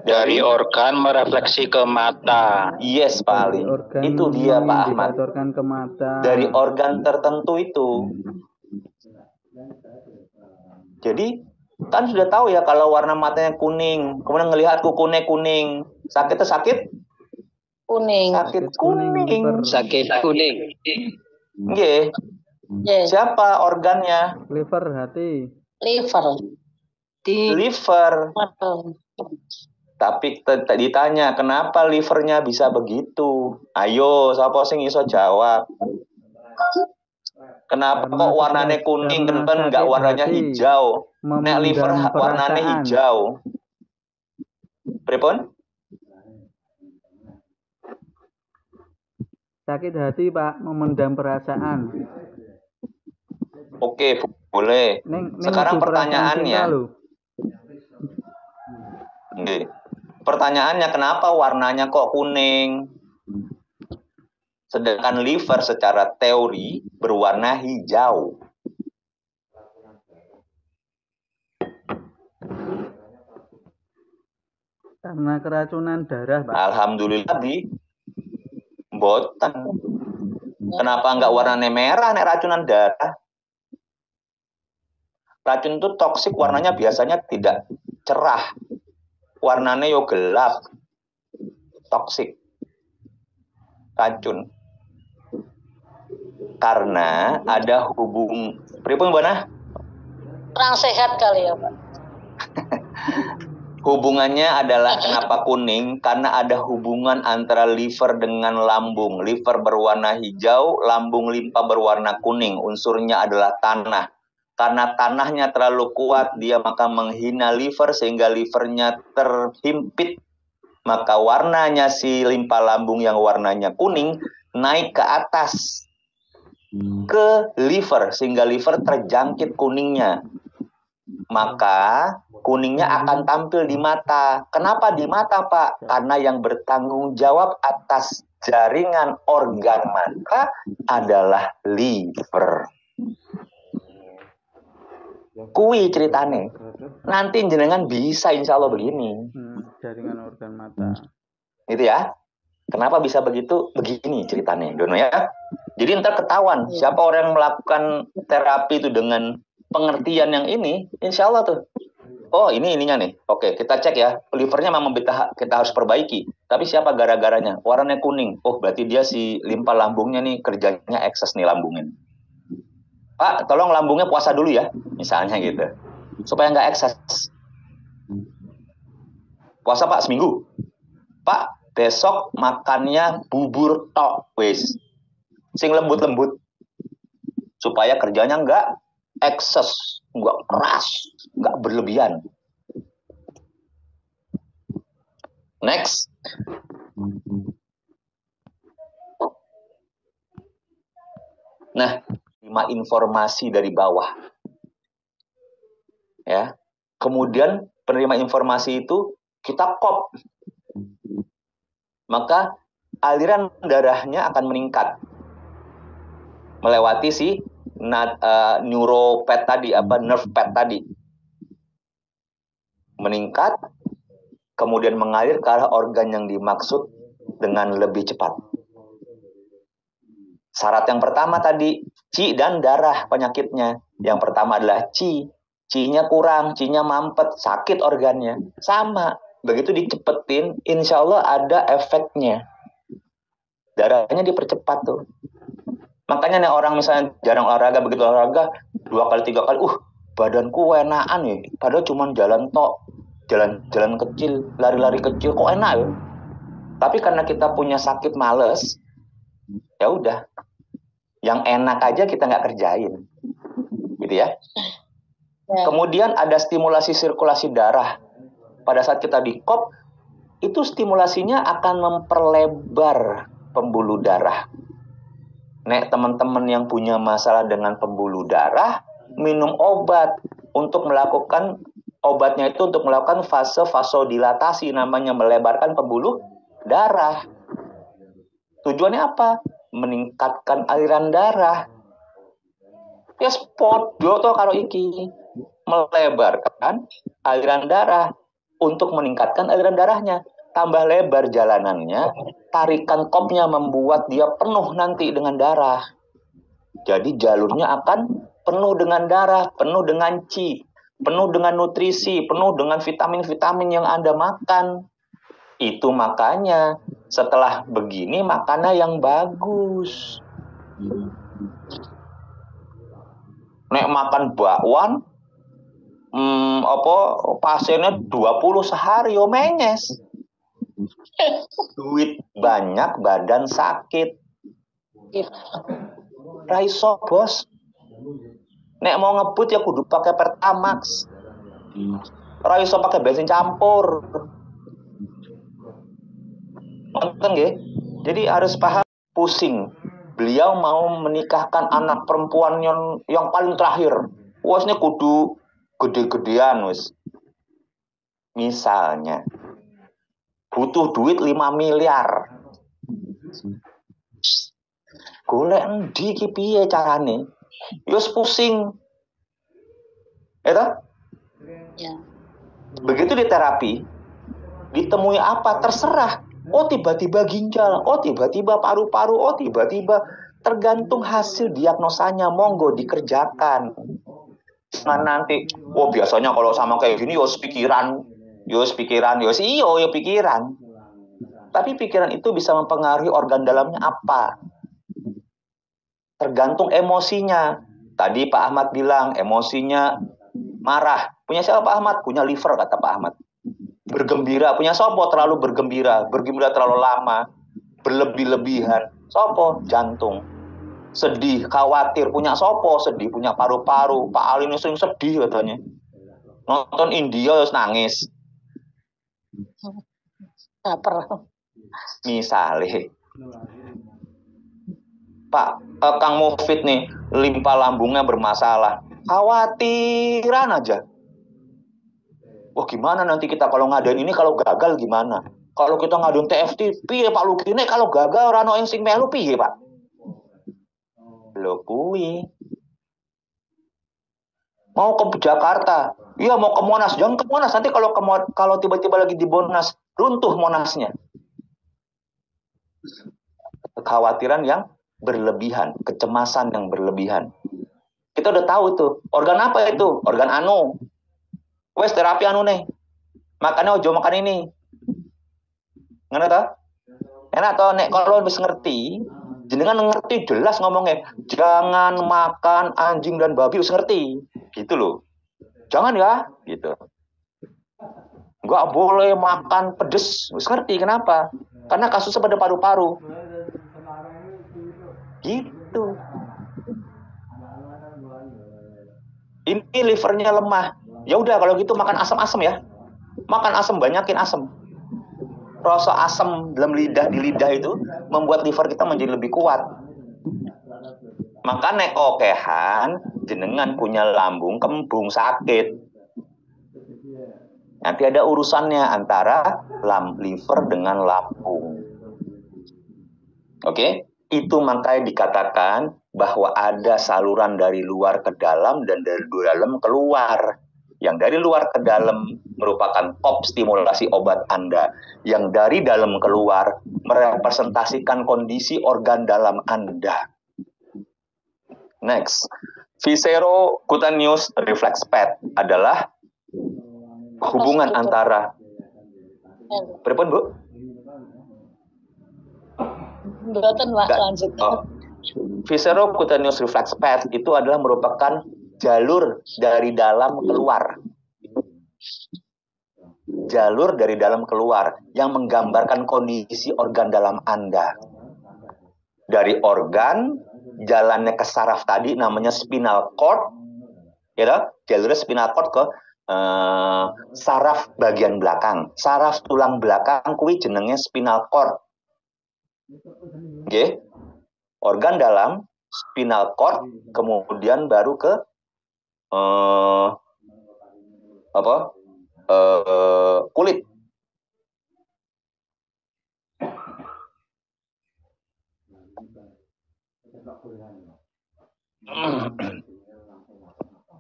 Dari organ merefleksi ke mata. Yes, Dari paling. organ Itu dia Pak Ahmad. mengindikatorkan ke mata. Dari organ tertentu itu. Jadi kan sudah tahu ya kalau warna matanya kuning, kemudian ngelihat kukunya kuning, sakitnya sakit Kuning. sakit kuning. liver. Sakit kuning. Nggih. Yes. Siapa organnya? Liver, hati. Liver. Liver. Tapi ditanya kenapa livernya bisa begitu? Ayo, siapa sing iso jawab? Kenapa Karena kok warnanya kuning kan nggak sakit warnanya hati, hijau? Nek liver memendam warnanya perasaan. hijau. Pripun? Sakit hati, Pak, memendam perasaan. Oke, boleh. Sekarang nuju perasaan pertanyaannya. cinta, lho. Nggih. Pertanyaannya kenapa warnanya kok kuning? Sedangkan liver secara teori berwarna hijau. Karena keracunan darah, Pak. Alhamdulillah boten. Kenapa nggak warnanya merah nek racunan darah? Racun itu toksik, warnanya biasanya tidak cerah. Warnanya yo gelap. Toksik. Racun. Karena ada pripun Mbak? Kurang sehat kali ya, Pak. Hubungannya adalah kenapa kuning? Karena ada hubungan antara liver dengan lambung. Liver berwarna hijau, lambung limpa berwarna kuning. Unsurnya adalah tanah. Karena tanahnya terlalu kuat, dia maka menghina liver sehingga livernya terhimpit. Maka warnanya si limpa lambung yang warnanya kuning naik ke atas ke liver sehingga liver terjangkit kuningnya. Maka kuningnya akan tampil di mata. Kenapa di mata, Pak? Karena yang bertanggung jawab atas jaringan organ mata adalah liver. Kui ceritane. Nanti jenengan bisa insya Allah begini. Jaringan organ mata. Itu ya. Kenapa bisa begitu? Begini ceritanya, Dono ya. Jadi ntar ketahuan siapa orang yang melakukan terapi itu dengan pengertian yang ini, insya Allah tuh. Oh ini ininya nih. Oke, kita cek ya. Livernya memang kita harus perbaiki. Tapi siapa gara-garanya? Warnanya kuning. Oh berarti dia si limpa lambungnya nih kerjanya ekses nih lambungin. Pak, tolong lambungnya puasa dulu ya. Misalnya gitu. Supaya nggak ekses. Puasa Pak seminggu. Pak, besok makannya bubur tok. Wis. Sing lembut-lembut. Supaya kerjanya nggak ekses. Nggak keras. Nggak berlebihan. Next. Nah, terima informasi dari bawah. Ya. Kemudian penerima informasi itu kita kop. Maka aliran darahnya akan meningkat. Melewati si neuropet tadi, nerve pad tadi. Meningkat, kemudian mengalir ke arah organ yang dimaksud dengan lebih cepat. Syarat yang pertama tadi, ci dan darah penyakitnya. Yang pertama adalah ci. Ci-nya kurang, ci-nya mampet, sakit organnya. Sama, begitu dicepetin, insya Allah ada efeknya. Darahnya dipercepat tuh. Makanya nih orang misalnya jarang olahraga, begitu olahraga, 2 kali 3 kali, badanku enakan ya. Padahal cuma jalan tok, jalan kecil, lari-lari kecil, kok enak ya. Tapi karena kita punya sakit males, ya udah. Yang enak aja kita nggak kerjain. Gitu ya. Kemudian ada stimulasi sirkulasi darah. Pada saat kita di kop, itu stimulasinya akan memperlebar pembuluh darah. Nek teman-teman yang punya masalah dengan pembuluh darah, minum obat untuk melakukan obatnya itu untuk melakukan fase vasodilatasi, namanya melebarkan pembuluh darah. Tujuannya apa? Meningkatkan aliran darah. Ya podo to karo iki. Melebarkan aliran darah untuk meningkatkan aliran darahnya. Tambah lebar jalanannya, tarikan kopnya membuat dia penuh nanti dengan darah. Jadi jalurnya akan penuh dengan darah, penuh dengan qi, penuh dengan nutrisi, penuh dengan vitamin-vitamin yang Anda makan. Itu makanya setelah begini makannya yang bagus. Nek makan bakwan, pasiennya 20 sehari yo menyes. Duit banyak, badan sakit. Raiso bos. Nek mau ngebut ya kudu pakai Pertamax. Raiso pakai bensin campur. Nonton nggih? Jadi harus paham pusing. Beliau mau menikahkan anak perempuan yang paling terakhir. Wes ini kudu gede-gedean wes. Misalnya butuh duit 5 miliar. Golek endi iki piye carane? Yos pusing. Ya. Begitu di terapi, ditemui apa? Terserah. Oh tiba-tiba ginjal, oh tiba-tiba paru-paru, oh tiba-tiba tergantung hasil diagnosanya, monggo dikerjakan. Nah nanti, oh biasanya kalau sama kayak gini, yos pikiran, yos pikiran. Tapi pikiran itu bisa mempengaruhi organ dalamnya apa? Tergantung emosinya. Tadi Pak Ahmad bilang emosinya marah. Punya siapa Pak Ahmad? Punya liver kata Pak Ahmad. Bergembira, punya sopo terlalu bergembira terlalu lama, berlebih-lebihan, sopo jantung. Sedih, khawatir, punya sopo sedih, punya paru-paru. Pak Alin sering sedih katanya. Nonton India harus nangis. Misalnya, Pak Kang Mufid nih, limpa lambungnya bermasalah, khawatiran aja. Wah gimana nanti kita kalau ngadain ini kalau gagal gimana? Kalau kita ngadain TFT, piye Pak Lugine kalau gagal ora ono sing melu piye Pak? Lho kuwi. Mau ke Jakarta, iya mau ke Monas, jangan ke Monas nanti kalau tiba-tiba lagi di Monas runtuh Monasnya. Kekhawatiran yang berlebihan, kecemasan yang berlebihan. Kita udah tahu tuh, organ apa itu? Organ anu. Wes terapi anu nih. Makannya ojo makan ini. Ngono ta? Enak toh nek kalau wis ngerti, jenengan ngerti jelas ngomongnya. Jangan makan anjing dan babi wis ngerti. Gitu loh. Jangan ya, gitu. Enggak boleh makan pedes, wis ngerti kenapa? Karena kasusnya pada paru-paru. Gitu. Ini livernya lemah. Ya udah kalau gitu makan asam-asam ya. Makan asam, banyakin asam. Rasa asam dalam lidah di lidah itu membuat liver kita menjadi lebih kuat. Maka nek okehan jenengan punya lambung kembung sakit. Nanti ada urusannya antara liver dengan lambung. Oke? Itu makanya dikatakan bahwa ada saluran dari luar ke dalam dan dari dalam keluar. Yang dari luar ke dalam merupakan pop stimulasi obat Anda. Yang dari dalam keluar merepresentasikan kondisi organ dalam Anda. Next, viscerocutaneous reflex pad adalah hubungan antara berapa Bu? Mboten Pak, lanjut. Viscerocutaneous reflex pad itu adalah merupakan jalur dari dalam keluar. Jalur dari dalam keluar yang menggambarkan kondisi organ dalam Anda. Dari organ jalannya ke saraf tadi namanya spinal cord, ya, jalurnya spinal cord ke saraf bagian belakang, saraf tulang belakang kuwi jenenge spinal cord. Oke. Organ dalam spinal cord kemudian baru ke kulit.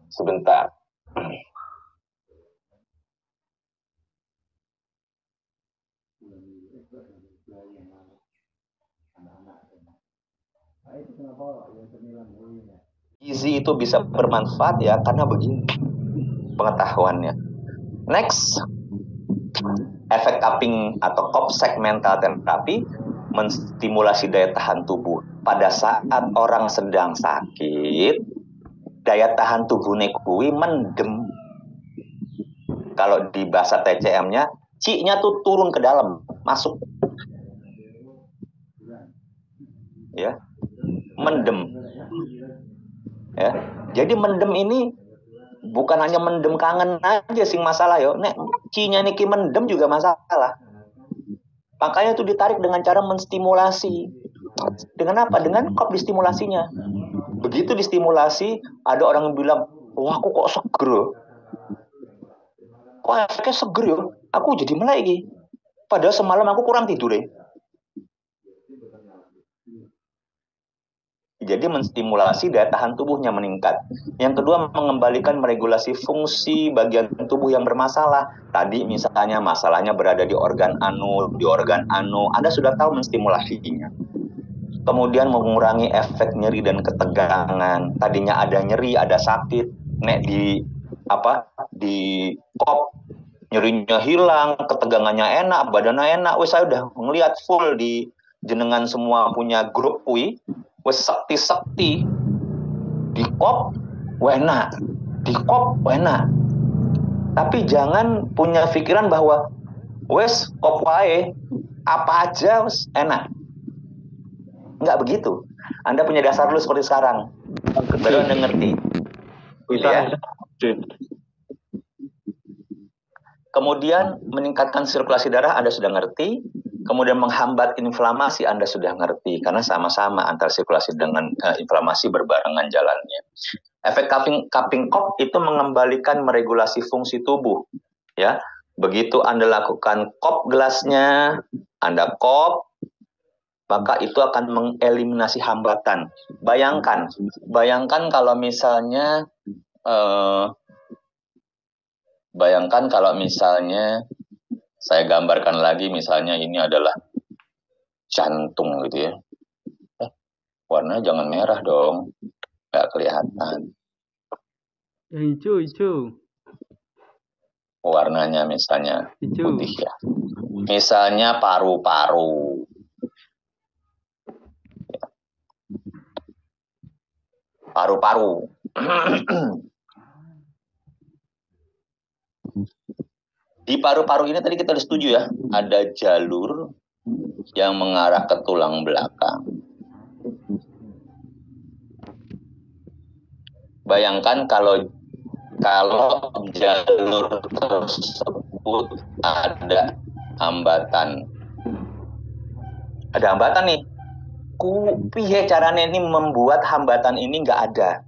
Sebentar. Gizi itu bisa bermanfaat ya karena begini pengetahuannya. Next, efek cupping atau COP segmental therapy menstimulasi daya tahan tubuh. Pada saat orang sedang sakit, daya tahan tubuhnya kui mendem. Kalau di bahasa TCM-nya, C-nya tuh turun ke dalam, masuk. Ya, mendem. Ya, jadi mendem ini bukan hanya mendem kangen aja sing masalah yo. Nek C-nya niki mendem juga masalah. Makanya itu ditarik dengan cara menstimulasi. Dengan apa? Dengan COP distimulasinya. Begitu distimulasi, ada orang yang bilang, wah aku kok seger. Kok efeknya seger yo? Aku jadi melek iki. Padahal semalam aku kurang tidur ya. Jadi menstimulasi daya tahan tubuhnya meningkat. Yang kedua, mengembalikan meregulasi fungsi bagian tubuh yang bermasalah. Tadi misalnya masalahnya berada di organ anu, Anda sudah tahu menstimulasinya. Kemudian mengurangi efek nyeri dan ketegangan. Tadinya ada nyeri, ada sakit. Nek di COP nyerinya hilang, ketegangannya enak, badannya enak. Wes saya udah ngelihat full di jenengan semua punya grup kui. Wes sekti di COP enak, di COP enak. Tapi jangan punya pikiran bahwa wes COP wae apa aja wes enak. Enggak begitu. Anda punya dasar dulu seperti sekarang. Baru Anda ngerti. Bisa. Ya. Kemudian meningkatkan sirkulasi darah Anda sudah ngerti. Kemudian menghambat inflamasi Anda sudah ngerti karena sama-sama antara sirkulasi dengan inflamasi berbarengan jalannya. Efek cupping COP itu mengembalikan meregulasi fungsi tubuh. Ya, begitu Anda lakukan COP gelasnya, Anda COP, maka itu akan mengeliminasi hambatan. Bayangkan kalau misalnya saya gambarkan lagi, misalnya ini adalah jantung gitu ya. Warnanya jangan merah dong, nggak kelihatan. Yang hijau. Warnanya misalnya Hijau. putih ya. Misalnya paru-paru. Paru-paru. Di paru-paru ini tadi kita udah setuju ya, ada jalur yang mengarah ke tulang belakang. Bayangkan kalau jalur tersebut ada hambatan. Ada hambatan nih. Piye caranya ini membuat hambatan ini nggak ada.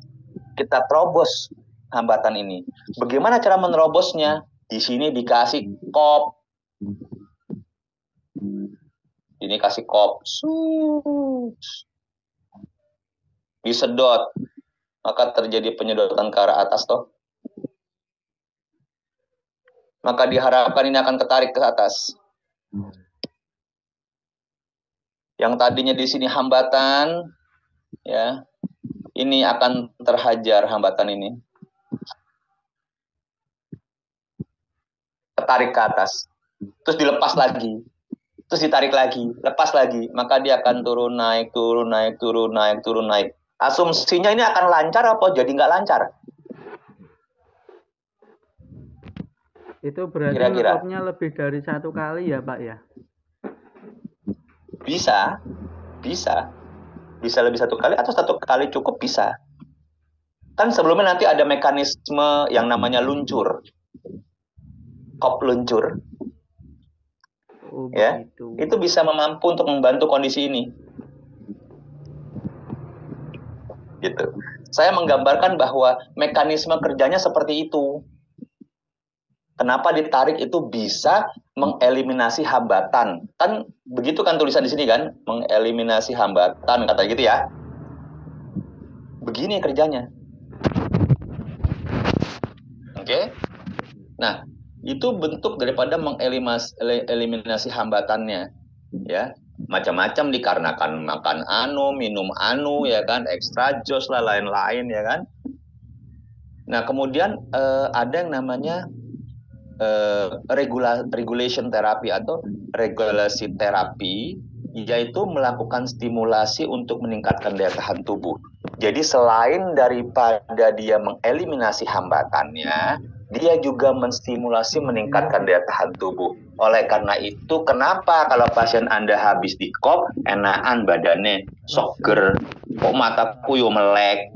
Kita terobos hambatan ini. Bagaimana cara menerobosnya? Di sini dikasih COP. Ini kasih COP. Disedot. Maka terjadi penyedotan ke arah atas toh. Maka diharapkan ini akan ketarik ke atas. Yang tadinya di sini hambatan, ya, ini akan terhajar hambatan ini. Tarik ke atas, terus dilepas lagi, terus ditarik lagi, lepas lagi, maka dia akan turun naik. Asumsinya ini akan lancar apa jadi nggak lancar? Itu berarti Kira-kira ngekopnya lebih dari 1 kali ya Pak ya? Bisa lebih 1 kali atau 1 kali cukup bisa. Kan sebelumnya nanti ada mekanisme yang namanya luncur. COP luncur. Oh, Ya, begitu. itu bisa mampu untuk membantu kondisi ini. Gitu. Saya menggambarkan bahwa mekanisme kerjanya seperti itu. Kenapa ditarik itu bisa mengeliminasi hambatan? Kan begitu kan tulisan di sini kan, mengeliminasi hambatan kata gitu ya. Begini kerjanya. Oke. Nah, itu bentuk daripada mengeliminasi hambatannya, ya. Macam-macam dikarenakan makan anu, minum anu, ya kan, extra jos lah, lain-lain, ya kan. Nah, kemudian ada yang namanya regulation terapi atau regulasi terapi, yaitu melakukan stimulasi untuk meningkatkan daya tahan tubuh. Jadi selain daripada dia mengeliminasi hambatannya, dia juga menstimulasi meningkatkan daya tahan tubuh. Oleh karena itu, kenapa kalau pasien Anda habis di kop, enakan badannya, soger, kok mataku yo melek.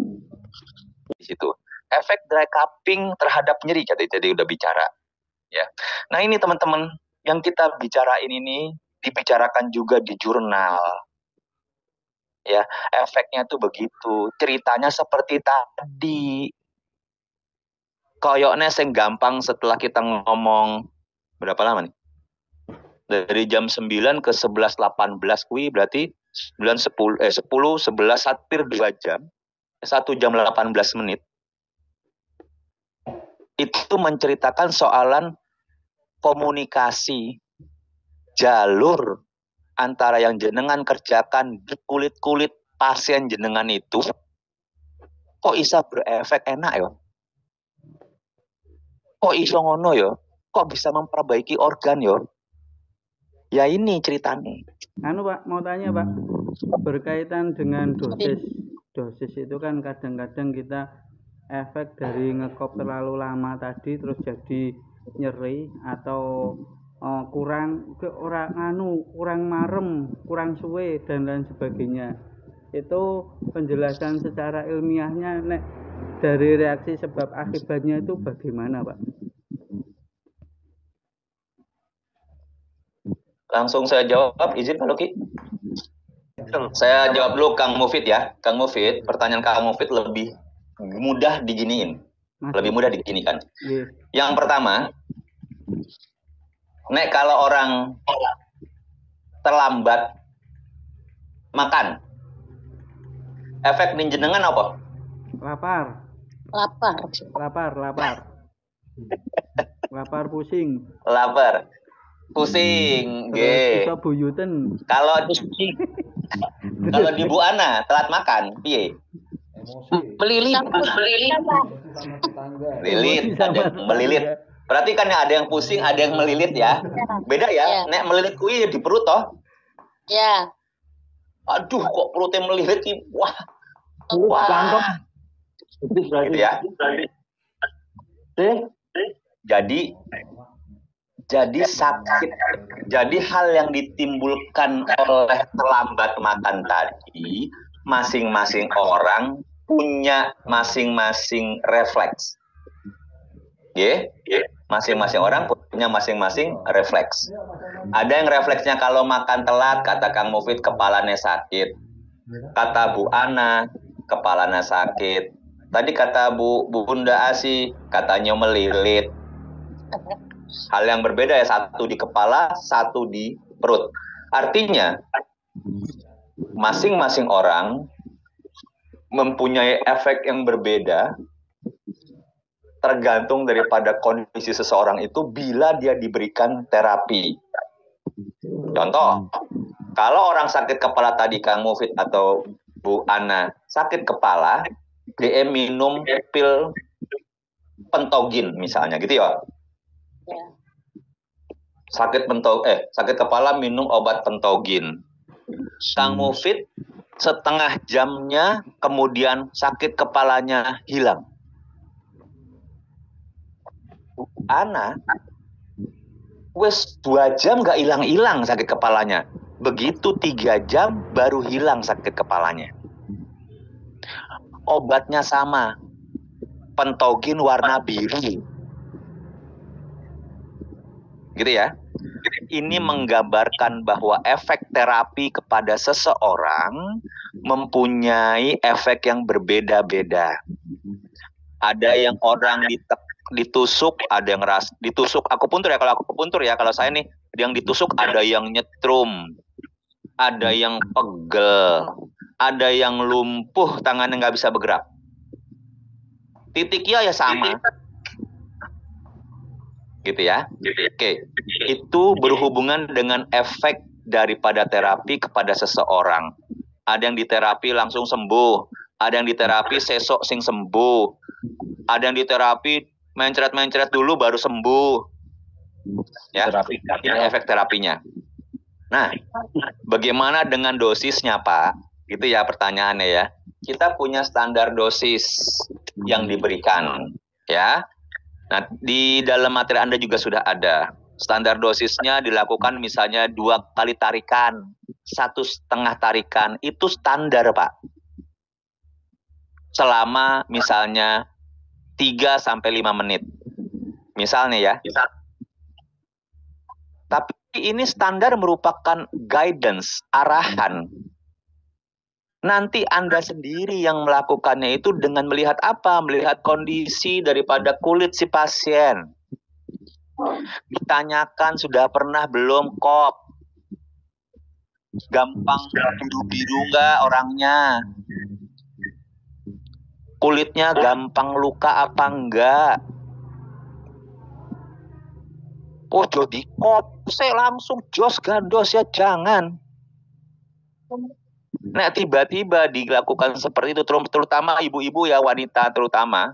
Di situ. Efek dry cupping terhadap nyeri, tadi udah bicara. Ya. Nah ini teman-teman, yang kita bicarain ini dibicarakan juga di jurnal. Ya, efeknya tuh begitu. Ceritanya seperti tadi. Koyoknya yang gampang setelah kita ngomong berapa lama nih? Dari jam 9 ke 11.18 kui berarti 10, 11 hampir 2 jam. 1 jam 18 menit. Itu menceritakan soalan komunikasi jalur antara yang jenengan kerjakan di kulit-kulit pasien jenengan itu kok bisa berefek enak ya? Kok iso ngono ya? Kok bisa memperbaiki organ ya? Ya ini ceritanya. Anu Pak, mau tanya Pak, berkaitan dengan dosis. Dosis itu kan kadang-kadang kita efek dari ngekop terlalu lama tadi terus jadi nyeri atau kurang marem, kurang suwe dan lain sebagainya. Itu penjelasan secara ilmiahnya nek dari reaksi sebab akibatnya itu bagaimana, Pak? Langsung saya jawab, izin Pak Luki. Saya jawab dulu Kang Mufid ya. Kang Mufid, pertanyaan Kang Mufid lebih mudah diginiin. Lebih mudah diginikan. Yes. Yang pertama, nek kalau orang terlambat makan, efek jenengan apa? Lapar, pusing. Lapar, pusing, Terus iso buyuten. Kalau di Bu Ana telat makan, piye? Melilit. Melilit, ada yang melilit. Berarti kan ada yang pusing, ada yang melilit ya. Beda ya. Nek melilit kuwi di perut toh? Ya. Aduh, kok perutnya melilit sih? Wah. Gitu ya. Jadi sakit. Jadi hal yang ditimbulkan oleh terlambat makan tadi, masing-masing orang punya masing-masing refleks. Masing-masing orang punya masing-masing refleks. Ada yang refleksnya kalau makan telat, kata Kang Mufid, kepalanya sakit. Kata Bu Ana, kepalanya sakit. Tadi kata Bu Bunda Asi, katanya melilit. Hal yang berbeda ya, satu di kepala, satu di perut. Artinya, masing-masing orang mempunyai efek yang berbeda tergantung daripada kondisi seseorang itu bila dia diberikan terapi. Contoh, kalau orang sakit kepala tadi Kang Mufid atau Bu Ana sakit kepala, dia minum pil pentogin misalnya gitu ya. Sakit kepala minum obat pentogin. Kang Mufid setengah jamnya kemudian sakit kepalanya hilang. Ana wes 2 jam nggak hilang-hilang sakit kepalanya. Begitu 3 jam baru hilang sakit kepalanya. Obatnya sama. Pentogin warna biru. Gitu ya. Ini menggambarkan bahwa efek terapi kepada seseorang mempunyai efek yang berbeda-beda. Ada yang orang ditusuk, ada yang ditusuk akupuntur ya. Kalau akupuntur ya, kalau saya nih yang ditusuk ada yang nyetrum, ada yang pegel, ada yang lumpuh, tangannya nggak bisa bergerak. Titiknya ya sama. gitu ya. Oke, itu berhubungan dengan efek daripada terapi kepada seseorang. Ada yang diterapi langsung sembuh, ada yang diterapi sesok sing sembuh, ada yang diterapi mencret-mencret dulu baru sembuh. Ya, ini efek terapinya. Nah, bagaimana dengan dosisnya, Pak? Gitu ya pertanyaannya ya. Kita punya standar dosis yang diberikan, ya. Nah, di dalam materi Anda juga sudah ada. Standar dosisnya dilakukan misalnya 2 kali tarikan, 1,5 tarikan. Itu standar, Pak. Selama misalnya 3-5 menit. Misalnya ya. Tapi ini standar merupakan guidance, arahan. Nanti Anda sendiri yang melakukannya itu dengan melihat apa? Melihat kondisi daripada kulit si pasien. Ditanyakan sudah pernah belum kop? Gampang biru-biru nggak orangnya? Kulitnya gampang luka apa enggak? Oh jadi kop, saya langsung jos gandos ya, jangan. Nah tiba-tiba dilakukan seperti itu, terutama ibu-ibu ya, wanita terutama,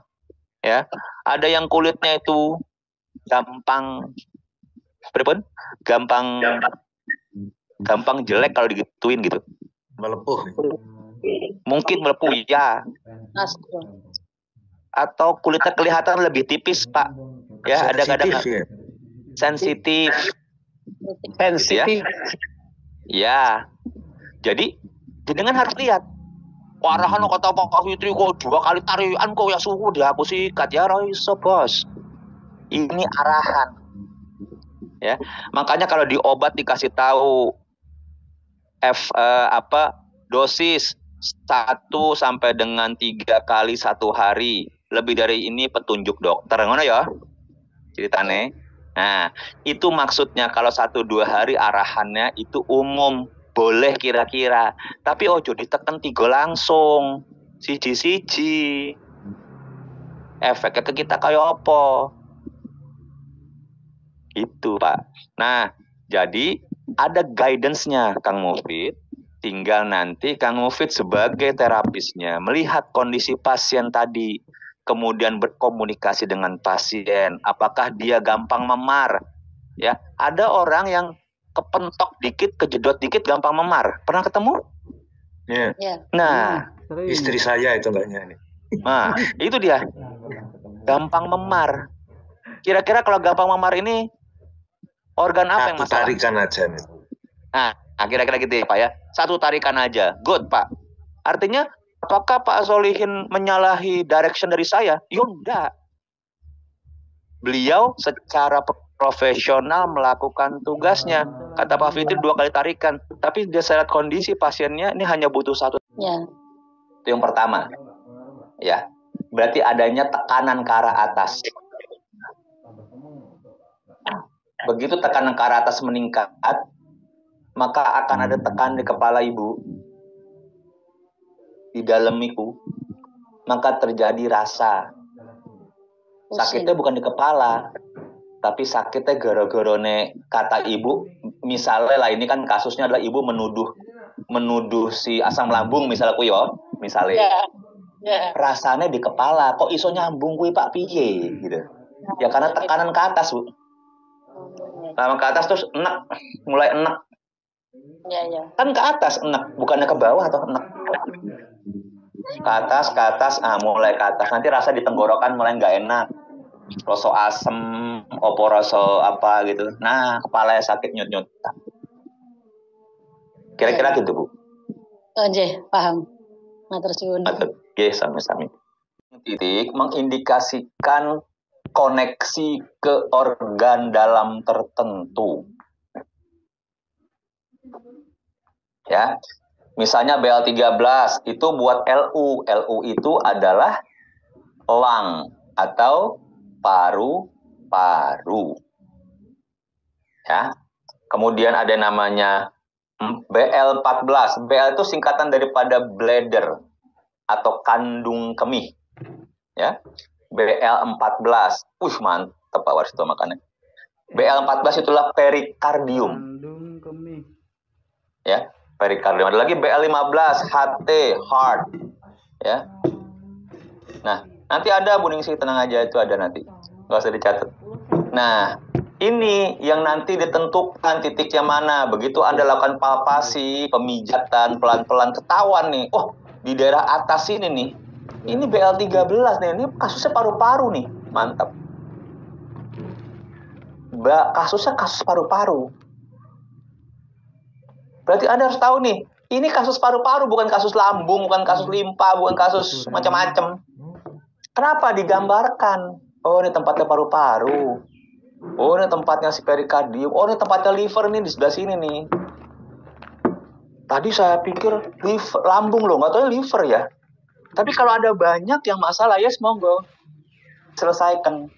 ya, ada yang kulitnya itu gampang jelek kalau digituin gitu. Melepuh. Mungkin melepuh ya. Atau kulitnya kelihatan lebih tipis, Pak. Ya, ada kadang sensitif. Ya. Jadi jenengan harus lihat. Warahan kata Pak Fitri kok 2 kali tarian kok ya suhu aku sikat ya Royso bos. Ini arahan. Ya. Makanya kalau di obat dikasih tahu dosis 1 sampai dengan 3 kali 1 hari. Lebih dari ini petunjuk dokter. Ngono ya? Ceritane. Nah, itu maksudnya kalau 1-2 hari arahannya itu umum. Boleh kira-kira, tapi ojo diteken 3 langsung, siji-siji. Efeknya ke kita kayak apa? Itu Pak. Nah, jadi ada guidance-nya Kang Mufid. Tinggal nanti Kang Mufid sebagai terapisnya melihat kondisi pasien tadi, kemudian berkomunikasi dengan pasien. Apakah dia gampang memar? Ya, ada orang yang kepentok dikit, kejedot dikit, gampang memar. Pernah ketemu? Iya. Ya. Nah, Istri saya itu mbaknya ini. nah, itu dia. Gampang memar. Kira-kira kalau gampang memar ini organ apa yang 1 masalah? tarikan aja nih. Nah, kira-kira gitu ya Pak ya. 1 tarikan aja. Good Pak. Artinya, apakah Pak Solihin menyalahi direction dari saya? Ya enggak. Beliau secara profesional melakukan tugasnya. Kata Pak Fitri 2 kali tarikan. Tapi dia lihat kondisi pasiennya ini hanya butuh 1. Ya. Itu yang pertama. Ya. Berarti adanya tekanan ke arah atas. Begitu tekanan ke arah atas meningkat, maka akan ada tekanan di kepala ibu. Di dalam itu. Maka terjadi rasa. Sakitnya bukan di kepala, tapi sakitnya gara-gara kata ibu, misalnya lah ini kan kasusnya adalah ibu menuduh si asam lambung misalnya kuyo, misalnya. Ya. Rasanya di kepala, kok iso nyambung kuwi Pak piye gitu. Ya karena tekanan ke atas, Bu. Lama ke atas terus mulai enek. Ya. Kan ke atas enek, bukannya ke bawah atau enek. Ke atas, mulai ke atas. Nanti rasa di tenggorokan mulai nggak enak. Rasa asem, opo rasa apa gitu. Nah, kepalanya sakit nyut-nyut. Kira-kira gitu, Bu. Nggih, paham. Matur suwun. Oke, sami-sami. Titik mengindikasikan koneksi ke organ dalam tertentu. Ya. Misalnya BL13 itu buat LU. LU itu adalah lung atau paru-paru. Ya. Kemudian ada namanya BL14. BL itu singkatan daripada bladder atau kandung kemih. Ya. BL14. Mantap Pak Warsito makannya. BL14 itulah perikardium. Kandung kemih. Ya, perikardium. Ada lagi BL15 HT, heart. Ya. Nah, nanti ada Bu Ningsih, tenang aja, itu ada nanti. Nggak usah dicatat. Nah, ini yang nanti ditentukan titiknya mana. Begitu Anda lakukan palpasi, pemijatan, pelan-pelan ketahuan nih. Oh, di daerah atas ini nih. Ini BL13 nih. Ini kasusnya paru-paru nih. Mantap. Kasusnya kasus paru-paru. Berarti Anda harus tahu nih. Ini kasus paru-paru, bukan kasus lambung, bukan kasus limpa, bukan kasus macam-macam. Kenapa digambarkan? Oh, ini tempatnya paru-paru. Oh, ini tempatnya si perikardium. Oh, ini tempatnya liver nih di sebelah sini nih. Tadi saya pikir liver, lambung loh, nggak tahu liver ya. Tapi kalau ada banyak yang masalah, ya monggo selesaikan.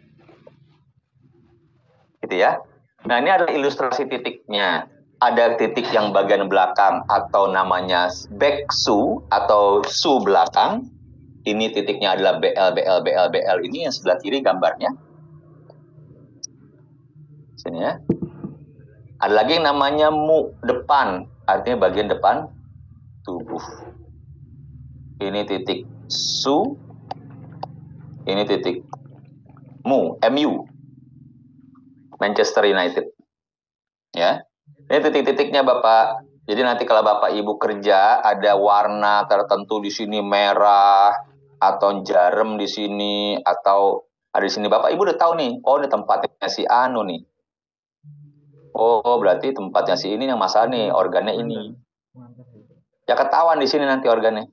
Gitu ya. Nah, ini adalah ilustrasi titiknya. Ada titik yang bagian belakang atau namanya back su atau su belakang. Ini titiknya adalah BL ini yang sebelah kiri gambarnya. Sini ya. Ada lagi yang namanya mu depan, artinya bagian depan tubuh. Ini titik su, ini titik mu, MU, Manchester United. Ya, ini titik-titiknya Bapak. Jadi nanti kalau Bapak Ibu kerja ada warna tertentu di sini merah atau jarum di sini atau ada di sini, Bapak Ibu udah tahu nih. Oh, ini tempatnya si Anu nih. Oh, berarti tempatnya si ini yang masalah nih, organnya ini. Ya ketahuan di sini nanti organnya.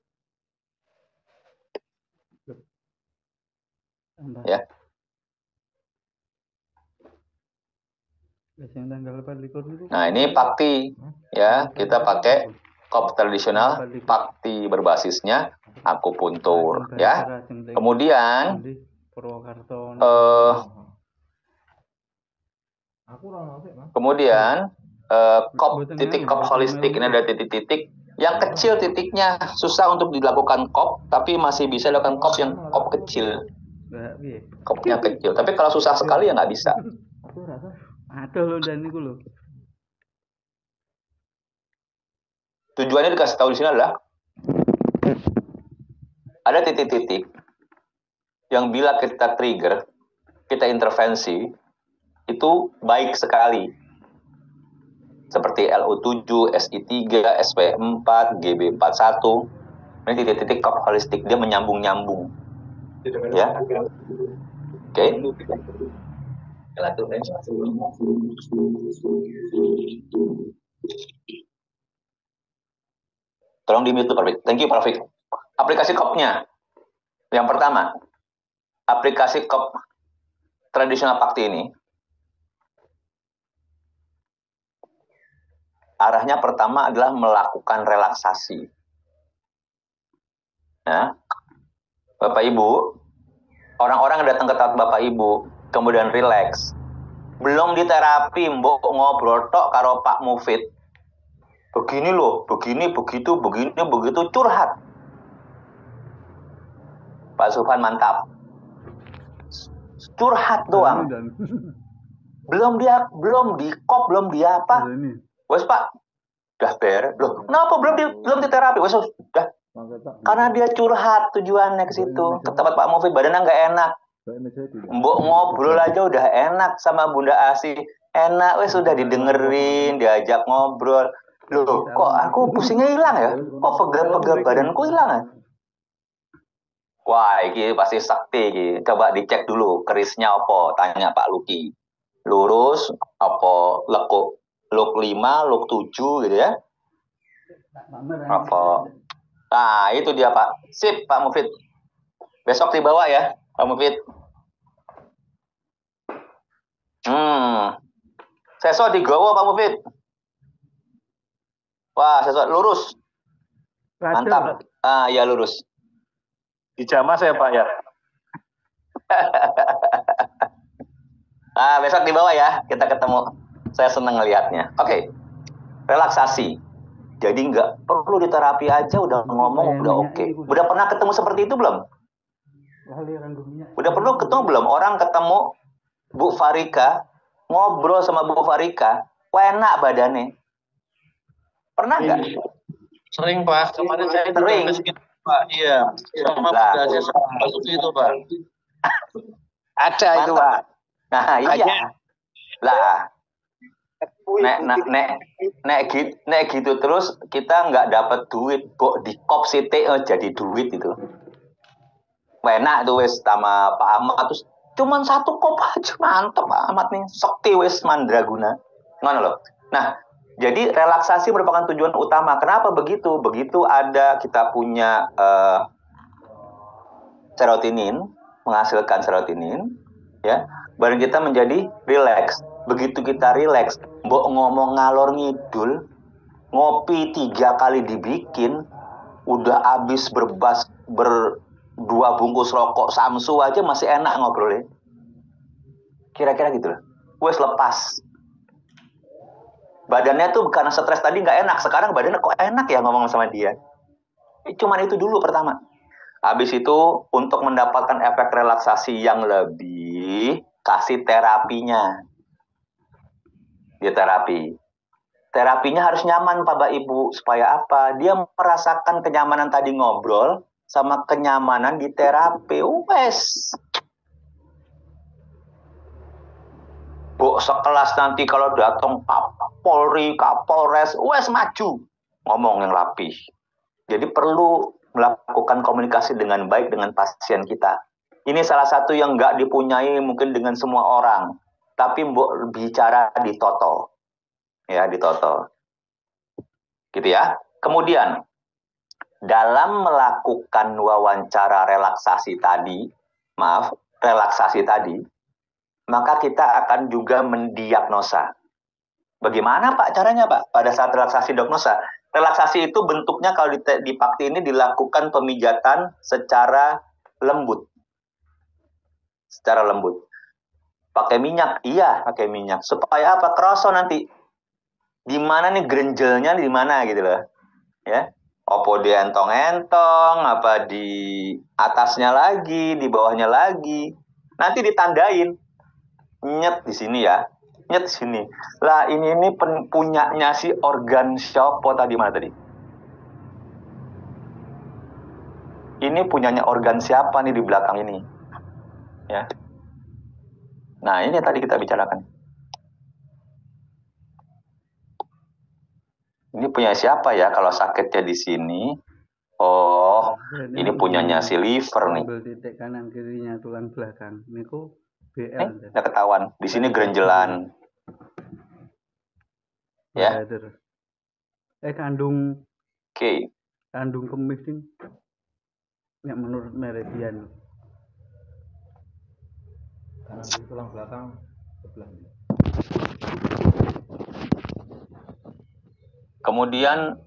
Ya. Nah, ini pakti. Ya, kita pakai kop tradisional, pakti berbasisnya akupuntur. Ya. Kemudian titik kop holistik ini ada titik-titik yang kecil, titiknya susah untuk dilakukan kop, tapi masih bisa dilakukan kop yang kop kecil. Kopnya kecil, tapi kalau susah sekali ya nggak bisa. Ada loh dan itu loh. Tujuannya dikasih tahu di sini adalah ada titik-titik yang bila kita trigger, kita intervensi, itu baik sekali. Seperti LU7, SI3, SP4, GB41. Ini titik-titik kop holistik, dia menyambung-nyambung. Ya. Oke. Tolong di-mute, Pak Fik. Thank you, Pak Fik. Aplikasi kopnya. Yang pertama, aplikasi kop tradisional pakti ini arahnya pertama adalah melakukan relaksasi. Ya. Bapak Ibu, orang-orang yang datang ke tempat Bapak Ibu, kemudian rileks, belum diterapi, mbok ngobrol tok karo Pak Mufid. Begini loh, begini, begitu, curhat. Pak Sufan mantap. Curhat doang. Belum di kop, belum dia apa. Wes Pak, udah beres. Loh, kenapa belum diterapi? Wes udah. Karena dia curhat tujuannya ke situ. Ke tempat Pak Mufid, badannya nggak enak. Mbok ngobrol aja udah enak sama Bunda Asih. Enak, wes sudah didengerin, diajak ngobrol. Loh, kok aku pusingnya hilang ya? Kok pegal-pegal badanku hilang ya? Wah, ini pasti sakti. Ini. Coba dicek dulu kerisnya apa. Tanya Pak Luki. Lurus, apa lekuk. Luk 5, luk 7 gitu ya. Apa? Nah, itu dia Pak. Sip, Pak Mufid. Besok dibawa ya, Pak Mufid. Sesok digawa Pak Mufid. Wah, sesok lurus. Mantap. Ah, ya lurus. Dijamah saya Pak ya. Besok dibawa ya, kita ketemu. Saya senang ngelihatnya. Oke. Relaksasi. Jadi nggak perlu diterapi aja, udah ngomong, udah oke. Udah pernah ketemu seperti itu belum? Udah perlu ketemu belum? Orang ketemu Bu Farika, ngobrol sama Bu Farika, enak badannya. Pernah nggak? Sering Pak, kemarin saya Sering. segitu Pak, iya. Sama Lah. Bunda sama itu Pak. Ada itu, Mantap. Pak. Nah iya. Lah. Nek gitu terus kita nggak dapat duit, kok di kop sithik jadi duit itu. Enak tuh wis sama Pak Ahmad terus cuman 1 kop aja mantep Pak Ahmad nih sekti wis mandraguna. Ngono loh. Nah, jadi relaksasi merupakan tujuan utama. Kenapa begitu? Begitu ada kita punya serotonin, menghasilkan serotonin, ya, badan kita menjadi rileks. Begitu kita rileks, mbok ngomong ngalor ngidul, ngopi 3 kali dibikin, udah habis 2 bungkus rokok Samsu aja masih enak ngobrolnya. Kira-kira gitu loh. Wes lepas. Badannya tuh karena stres tadi nggak enak, sekarang badannya kok enak ya ngomong sama dia. Cuman itu dulu pertama. Habis itu untuk mendapatkan efek relaksasi yang lebih, kasih terapinya. Dia terapi. Terapinya harus nyaman Bapak Ibu. Supaya apa? Dia merasakan kenyamanan tadi ngobrol sama kenyamanan di terapi. Wes. Bu, sekelas nanti kalau datang Kapolri, Kapolres, wes maju. Ngomong yang rapih. Jadi perlu melakukan komunikasi dengan baik dengan pasien kita. Ini salah satu yang nggak dipunyai mungkin dengan semua orang. Tapi mbok bicara ditoto. Ya, ditoto. Gitu ya. Kemudian, dalam melakukan wawancara relaksasi tadi, maka kita akan juga mendiagnosa. Bagaimana Pak caranya Pak pada saat relaksasi diagnosa? Relaksasi itu bentuknya kalau di Pakti ini dilakukan pemijatan secara lembut. Secara lembut. Pakai minyak? Iya, pakai minyak. Supaya apa? Kerasa nanti. Di mana nih grenjelnya di mana gitu loh. Ya. Opo di entong-entong, apa di atasnya lagi, di bawahnya lagi. Nanti ditandain. Nyet di sini ya. Nyet di sini. Lah ini punyanya si organ siapa tadi mana tadi? Ini punyanya organ siapa nih di belakang ini? Ya. Nah, ini tadi kita bicarakan. Ini punya siapa ya kalau sakitnya di sini? Oh, ini punyanya si liver nih. Ambil titik kanan kirinya tulang belakang. Niku BL. Udah ketahuan. Di sini gerenjelan. Ya. Kandung. Oke. Kandung kemis ini. Ya menurut meridian. Kanan di tulang belakang sebelah. Kemudian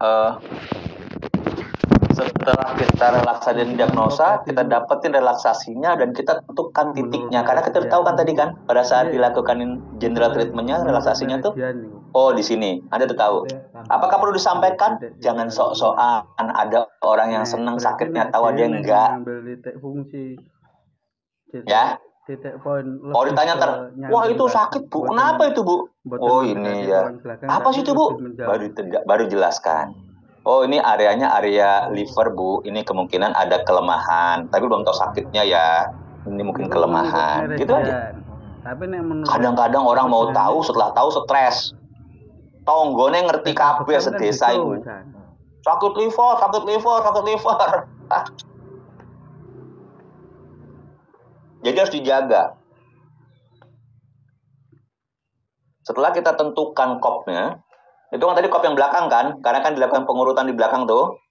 setelah kita relaksasi dan diagnosa, kita dapetin relaksasinya dan kita tentukan titiknya. Karena kita tahu kan tadi kan pada saat dilakukan general treatmentnya, relaksasinya tuh, oh di sini, Anda tuh tahu. Apakah perlu disampaikan? Jangan sok-sokan. Ada orang yang senang sakitnya tahu dia enggak. Ya. Oh ditanya wah itu sakit Bu, kenapa itu Bu? Oh ini ya, apa sih itu Bu? Baru jelaskan. Oh ini areanya area liver Bu, ini kemungkinan ada kelemahan, tapi belum tahu sakitnya ya. Ini mungkin kelemahan, gitu aja. Kadang-kadang orang mau tahu, setelah tahu stres. Tonggone ngerti kabeh sedesa itu. Sakit liver. Jadi harus dijaga. Setelah kita tentukan kopnya, itu kan tadi kop yang belakang kan, karena kan dilakukan pengurutan di belakang tuh.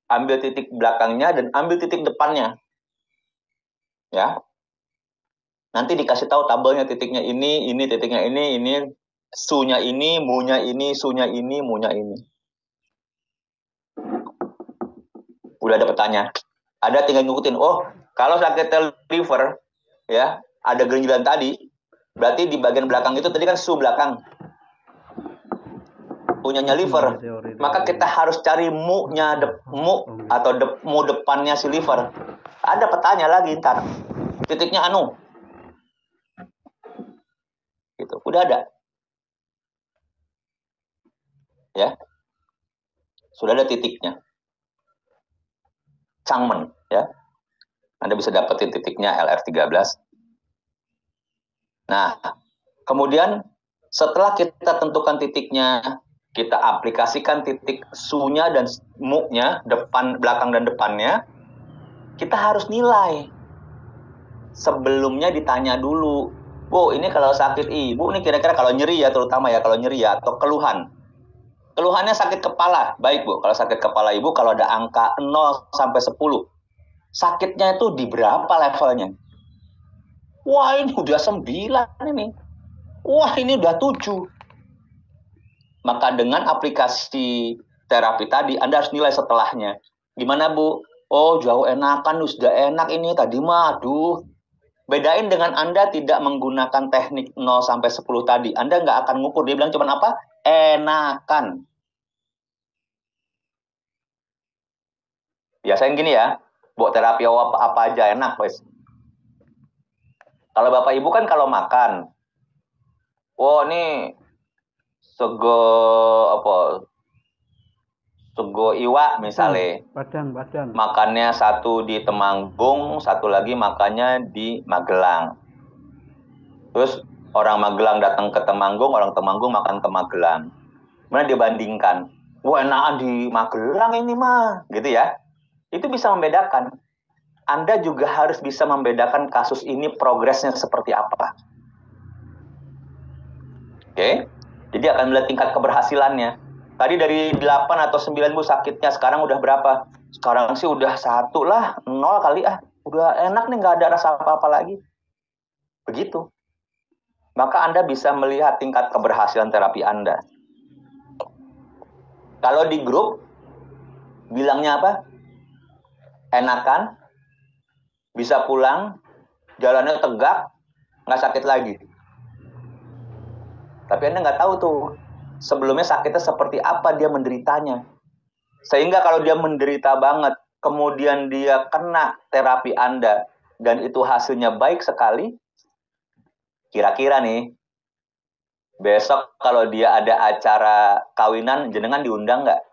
Ambil titik belakangnya dan ambil titik depannya. Ya. Nanti dikasih tahu tabelnya titiknya ini titiknya ini, su-nya ini, mu-nya ini, su-nya ini, mu-nya ini. Udah ada petanya. Ada tinggal ngikutin, oh kalau sakit liver, ya ada gerenjelan tadi, berarti di bagian belakang itu tadi kan su belakang, punyanya liver, maka kita harus cari mu-nya, mu depannya si liver. Ada petanya lagi ntar, titiknya anu. gitu. Udah ada. Ya. Sudah ada titiknya. Changmen, ya. Anda bisa dapetin titiknya LR13. Nah, kemudian setelah kita tentukan titiknya, kita aplikasikan titik su-nya dan mu-nya, depan, belakang dan depannya, kita harus nilai. Sebelumnya ditanya dulu, Bu, ini kalau sakit ibu, ini kira-kira kalau nyeri ya, terutama ya, kalau nyeri ya, atau keluhan. Keluhannya sakit kepala, baik Bu, kalau sakit kepala ibu, kalau ada angka 0 sampai 10, sakitnya itu di berapa levelnya? Wah, ini udah 9 ini. Wah, ini udah 7. Maka dengan aplikasi terapi tadi, Anda harus nilai setelahnya. Gimana Bu? Oh, jauh enakan, sudah enak ini, tadi mah, aduh. Bedain dengan Anda tidak menggunakan teknik 0 sampai 10 tadi. Anda nggak akan ngukur. Dia bilang cuman apa? Enakan. Biasanya gini ya, buat terapi apa aja enak, wes. Kalau Bapak Ibu kan kalau makan, oh ini sego apa? Sego iwak misalnya. Padang. Makannya satu di Temanggung, satu lagi makannya di Magelang. Terus orang Magelang datang ke Temanggung, orang Temanggung makan ke Magelang. Kemudian dibandingkan, wah enakan di Magelang ini mah, gitu ya. Itu bisa membedakan. Anda juga harus bisa membedakan kasus ini progresnya seperti apa. Oke? Jadi akan melihat tingkat keberhasilannya. Tadi dari 8 atau 9 Bu sakitnya, sekarang udah berapa? Sekarang sih udah 1 lah, 0 kali ah. Udah enak nih, nggak ada rasa apa-apa lagi. Begitu. Maka Anda bisa melihat tingkat keberhasilan terapi Anda. Kalau di grup, bilangnya apa? Enakan, bisa pulang, jalannya tegak, nggak sakit lagi. Tapi Anda nggak tahu tuh, sebelumnya sakitnya seperti apa dia menderitanya. Sehingga kalau dia menderita banget, kemudian dia kena terapi Anda, dan itu hasilnya baik sekali, kira-kira nih, besok kalau dia ada acara kawinan, jenengan diundang nggak?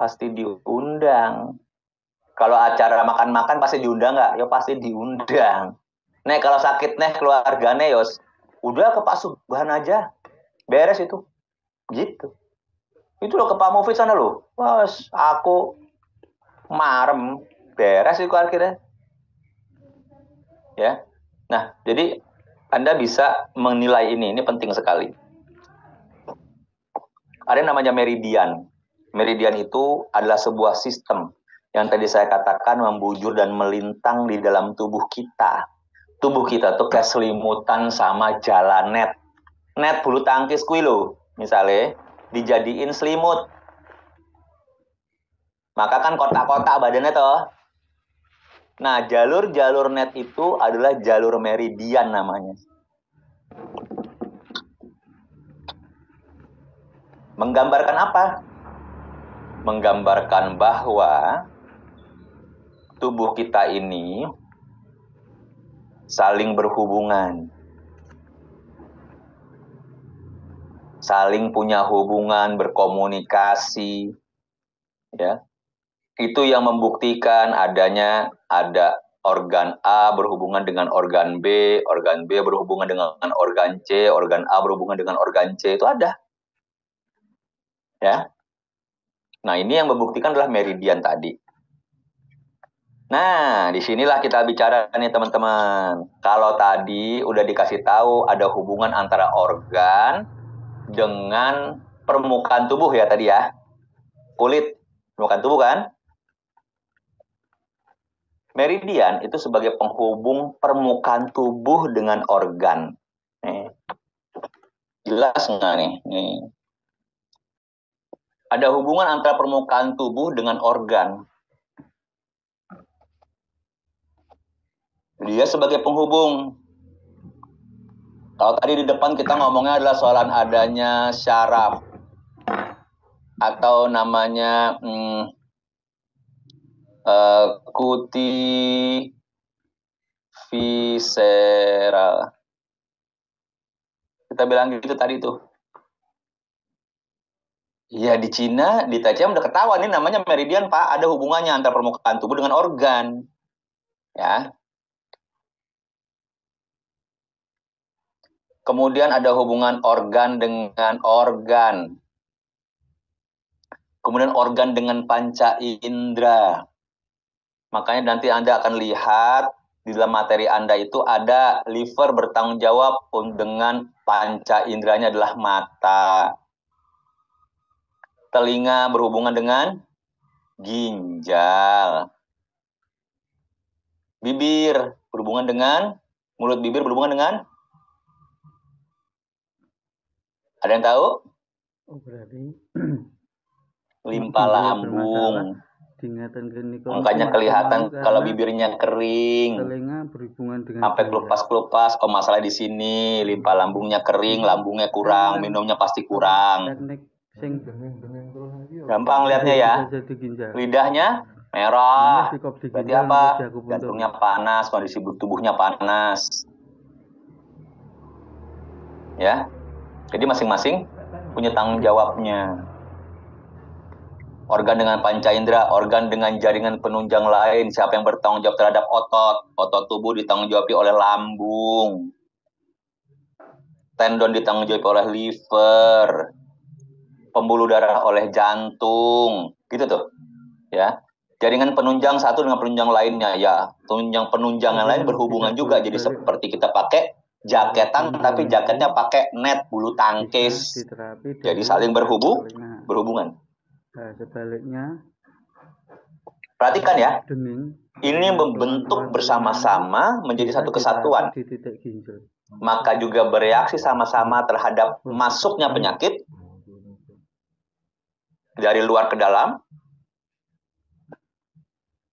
Pasti diundang. Kalau acara makan-makan pasti diundang nggak? Ya pasti diundang. Nih kalau sakit nih keluarganya yos, udah ke Pak Subhan aja, beres itu. Gitu. Itu loh ke Pak Mufid sana loh. Wah, aku marem, beres itu akhirnya. Ya. Nah, jadi Anda bisa menilai ini penting sekali. Ada yang namanya meridian. Meridian itu adalah sebuah sistem yang tadi saya katakan membujur dan melintang di dalam tubuh kita. Tubuh kita tuh kayak selimutan sama jalan net. Net bulu tangkis kuwi lho, misalnya dijadiin selimut. Maka kan kotak-kotak badannya toh. Nah, jalur-jalur net itu adalah jalur meridian namanya. Menggambarkan apa? Menggambarkan bahwa tubuh kita ini saling berhubungan. Saling punya hubungan, berkomunikasi. Ya. Itu yang membuktikan adanya ada organ A berhubungan dengan organ B berhubungan dengan organ C, organ A berhubungan dengan organ C, itu ada. Ya. Nah, ini yang membuktikan adalah meridian tadi. Nah, disinilah kita bicara nih teman-teman. Kalau tadi udah dikasih tahu ada hubungan antara organ dengan permukaan tubuh ya tadi ya. Kulit, permukaan tubuh kan? Meridian itu sebagai penghubung permukaan tubuh dengan organ. Nih. Jelas nggak nih? Nih. Ada hubungan antara permukaan tubuh dengan organ. Dia sebagai penghubung. Kalau tadi di depan kita ngomongnya adalah soalan adanya syaraf. Atau namanya visceral. Kita bilang gitu tadi tuh. Iya, di Cina, di TCM udah ketahuan ini namanya meridian, Pak. Ada hubungannya antara permukaan tubuh dengan organ. Ya. Kemudian ada hubungan organ dengan organ. Kemudian organ dengan panca indera. Makanya nanti Anda akan lihat di dalam materi Anda itu ada liver bertanggung jawab dengan panca inderanya adalah mata. Telinga berhubungan dengan ginjal. Bibir berhubungan dengan, mulut bibir berhubungan dengan, ada yang tahu? Oh, berarti Limpa lambung. Makanya kelihatan kalau bibirnya kering. Telinga berhubungan dengan sampai kelupas-kelupas. Oh, masalah di sini, limpa lambungnya kering, lambungnya kurang, minumnya pasti kurang. teknik sing Gampang lihatnya ya. jadi ginjal. Lidahnya merah. Berarti Berarti apa? Jantungnya panas, kondisi tubuhnya panas. Ya. Jadi masing-masing punya tanggung jawabnya. Organ dengan panca indera, organ dengan jaringan penunjang lain, siapa yang bertanggung jawab terhadap otot? Otot tubuh ditanggung jawabi oleh lambung. Tendon ditanggung jawab oleh liver. Pembuluh darah oleh jantung. Gitu tuh. Ya. Jaringan penunjang satu dengan penunjang lainnya. Ya, penunjang yang lain berhubungan juga. Jadi seperti kita pakai jaketan, tapi jaketnya pakai net bulu tangkis. Jadi saling berhubungan. Nah, sebaliknya, perhatikan ya, dening ini membentuk bersama-sama menjadi satu kesatuan. di titik ginjal. Maka juga bereaksi sama-sama terhadap masuknya penyakit dari luar ke dalam,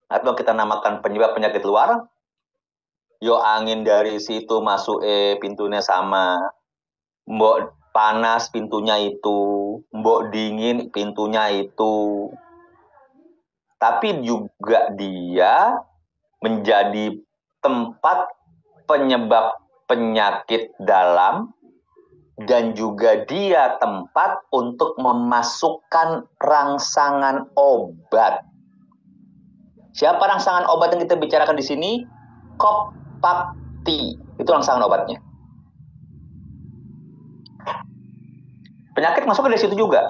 atau kita namakan penyebab penyakit luar. Yo angin dari situ masuk pintunya sama. Mbok panas pintunya itu, mbok dingin pintunya itu. Tapi juga dia menjadi tempat penyebab penyakit dalam, dan juga dia tempat untuk memasukkan rangsangan obat. Siapa rangsangan obat yang kita bicarakan di sini? Kopakti. Itu rangsangan obatnya. Penyakit masuk dari situ juga.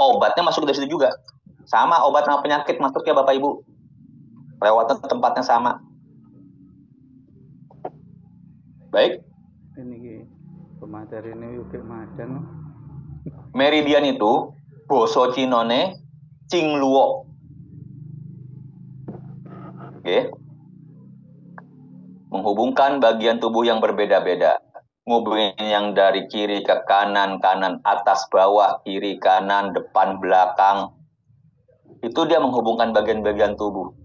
Obatnya masuk dari situ juga. Sama obat sama penyakit masuk ya Bapak Ibu. Lewatnya tempatnya sama. Baik. Ini pemateri ini juga madan. Meridian itu boso Cinone Cingluo. Oke. Menghubungkan bagian tubuh yang berbeda-beda. Ngubungin yang dari kiri ke kanan, kanan, atas, bawah, kiri, kanan, depan, belakang. Itu dia menghubungkan bagian-bagian tubuh.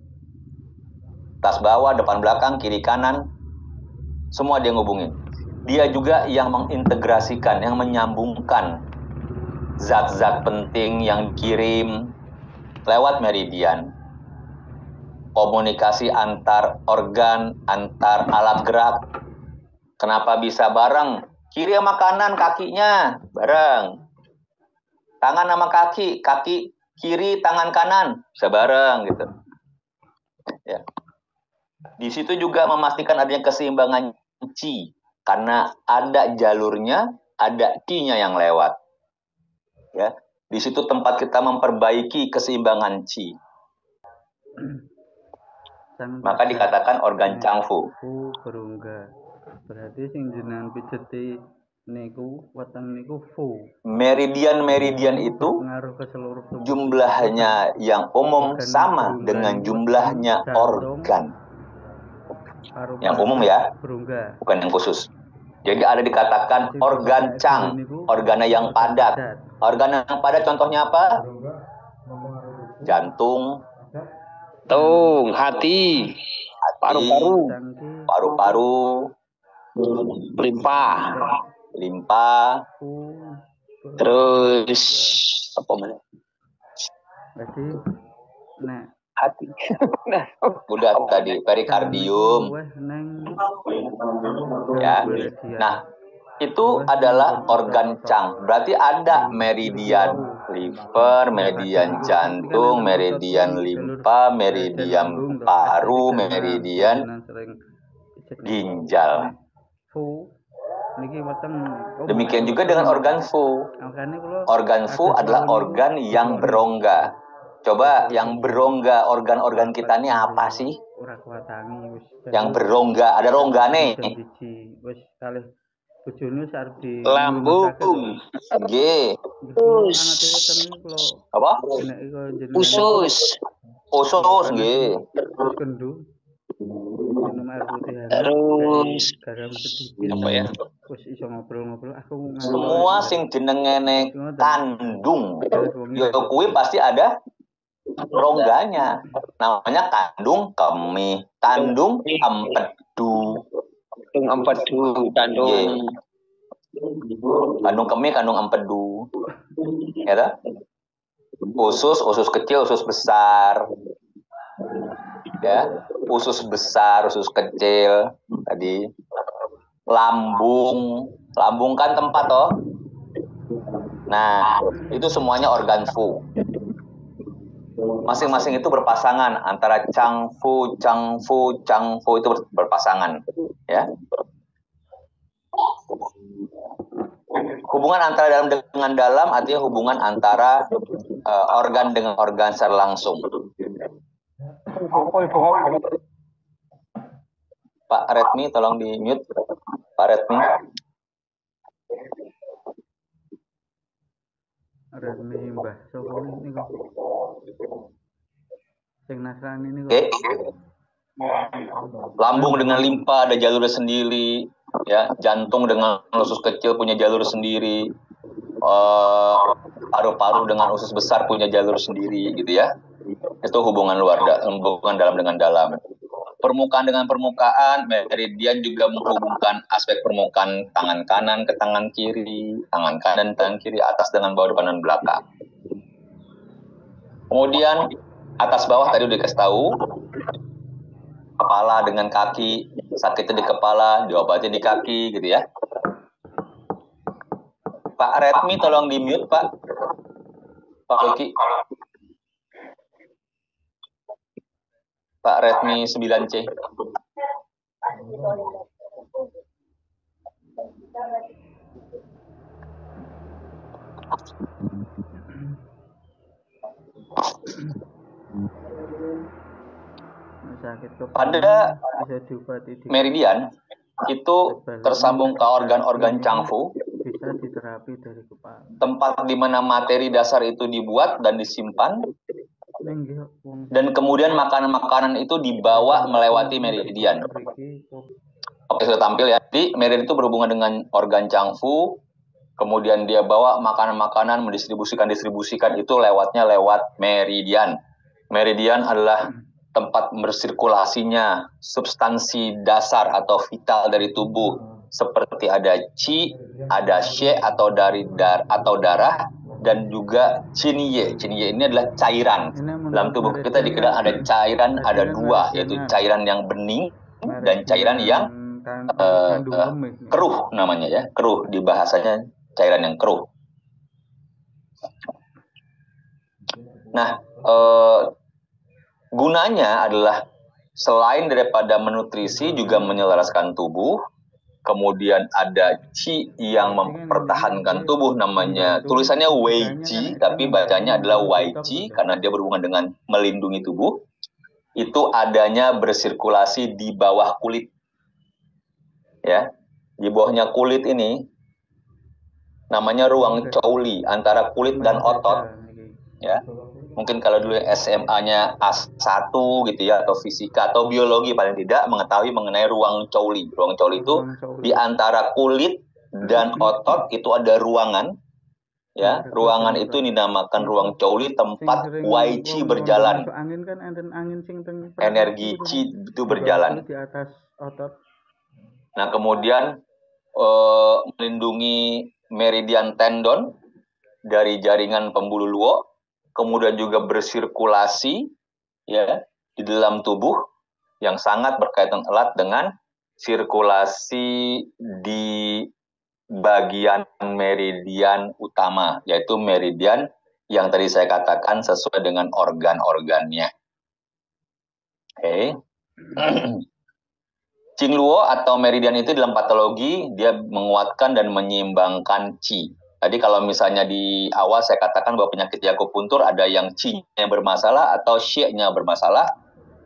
Atas, bawah, depan, belakang, kiri, kanan. Semua dia ngubungin. Dia juga yang mengintegrasikan, yang menyambungkan zat-zat penting yang dikirim lewat meridian. Komunikasi antar organ, antar alat gerak. Kenapa bisa bareng? Kiri sama kanan kakinya bareng. Tangan sama kaki, kaki kiri, tangan kanan bisa bareng gitu. Ya. Di situ juga memastikan adanya keseimbangan qi, karena ada jalurnya, ada qi-nya yang lewat. Ya. Di situ tempat kita memperbaiki keseimbangan qi. Maka dikatakan organ Changfu. Berungga. Berarti sing jenengan pijeti niku weteng niku fu. Meridian-meridian itu Pengaruh ke seluruh tubuh. jumlahnya yang umum sama dengan jumlahnya organ. Yang umum ya, Berungga. bukan yang khusus. Jadi ada dikatakan organ Chang, organ yang padat. Organ yang padat contohnya apa? Jantung, hati, paru-paru, limpa, limpa, Terus apa mana? Berarti nek Hati. Nah, Udah tadi perikardium. weh neng Ya. Nah, itu adalah organ cang. Berarti ada meridian liver, meridian jantung, meridian limpa, meridian paru, meridian ginjal. fu niki weteng. Demikian juga dengan organ fu. Organ fu adalah organ yang berongga. Coba yang berongga organ-organ kita ini apa sih? Ora kuatangi wis. Yang berongga, ada ronggane. Wis kalih bojone sarep di lambung. G. Apa? Usus. Usus G. Kendu. Minum air putih Terus garam sedikit. apa ya? Wis iso ngobrol-ngobrol aku Semua sing jenengene kandung. Ya kuwi pasti ada rongganya. Namanya kandung kemih, kandung empedu. Empedu, kandung. Kandung kemih, kandung empedu. Ya toh? Usus kecil, usus besar. Ya, usus besar, usus kecil. Tadi lambung kan tempat toh. Nah, itu semuanya organ fu. Masing-masing itu berpasangan antara changfu itu berpasangan, ya. Hubungan antara dalam dengan dalam artinya hubungan antara organ dengan organ secara langsung. Pak Redmi tolong di mute. Pak Redmi. Redmi Mbah Sopo ini kok. Sing Nasrani ini kok. Oke. Lambung dengan limpa ada jalur sendiri, ya. Jantung dengan usus kecil punya jalur sendiri. Paru-paru dengan usus besar punya jalur sendiri, gitu ya. Itu hubungan hubungan dalam dengan dalam. Permukaan dengan permukaan, meridian juga menghubungkan aspek permukaan tangan kanan ke tangan kiri, tangan kanan tangan kiri, atas dengan bawah, depan dan belakang. Kemudian atas bawah tadi udah dikasih tahu, kepala dengan kaki, sakitnya di kepala, diobati di kaki, gitu ya. Pak Redmi tolong di mute Pak. Pak Luki. Pak Redmi 9C. Pada meridian itu tersambung ke organ-organ changfu, bisa diterapi dari kepala. tempat di mana materi dasar itu dibuat dan disimpan, dan kemudian makanan-makanan itu dibawa melewati meridian. Oke, sudah tampil ya. Jadi meridian itu berhubungan dengan organ changfu, kemudian dia bawa makanan-makanan, mendistribusikan itu lewatnya lewat meridian. Meridian adalah tempat bersirkulasinya substansi dasar atau vital dari tubuh, seperti ada qi, ada she atau darah, dan juga cinye. Cinye ini adalah cairan. Dalam tubuh kita dikira ada cairan, ada dua, yaitu cairan yang bening dan cairan yang keruh namanya ya. Keruh, di bahasanya cairan yang keruh. Nah, gunanya adalah selain daripada menutrisi juga menyelaraskan tubuh. Kemudian ada qi yang mempertahankan tubuh, namanya tulisannya wei qi tapi bacanya adalah wai qi karena dia berhubungan dengan melindungi tubuh. Itu adanya bersirkulasi di bawah kulit. Ya. Di bawahnya kulit ini namanya ruang Chouli antara kulit dan otot. Ya. Mungkin kalau dulu SMA-nya A1 gitu ya, atau fisika atau biologi paling tidak mengetahui mengenai ruang Chouli. Ruang Chouli itu di antara kulit dan otot itu ada ruangan. Ya, ruangan itu dinamakan ruang Chouli, tempat Wai Qi berjalan. Energi Qi itu berjalan. Di atas otot. Nah, kemudian melindungi meridian tendon dari jaringan pembuluh luo, kemudian juga bersirkulasi ya di dalam tubuh yang sangat berkaitan erat dengan sirkulasi di bagian meridian utama, yaitu meridian yang tadi saya katakan sesuai dengan organ-organnya. Oke. Qingluo atau meridian itu dalam patologi dia menguatkan dan menyeimbangkan qi. Tadi kalau misalnya di awal saya katakan bahwa penyakit akupuntur ada yang qi-nya bermasalah atau xie-nya bermasalah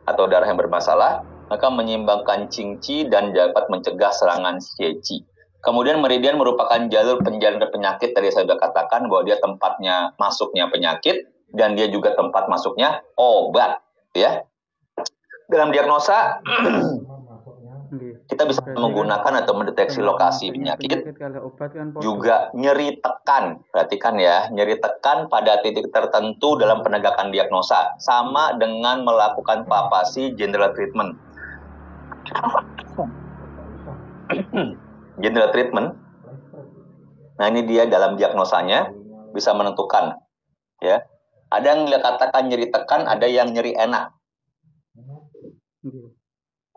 atau darah yang bermasalah, maka menyeimbangkan qi dan dapat mencegah serangan xie qi. Kemudian meridian merupakan jalur penjara penyakit, tadi saya sudah katakan bahwa dia tempatnya masuknya penyakit dan dia juga tempat masuknya obat, ya. Dalam diagnosa kita bisa menggunakan atau mendeteksi lokasi penyakit, juga nyeri tekan. Perhatikan ya, nyeri tekan pada titik tertentu dalam penegakan diagnosa, sama dengan melakukan papasi general treatment. General treatment, nah ini dia dalam diagnosanya bisa menentukan, ya. Ada yang katakan nyeri tekan, ada yang nyeri enak.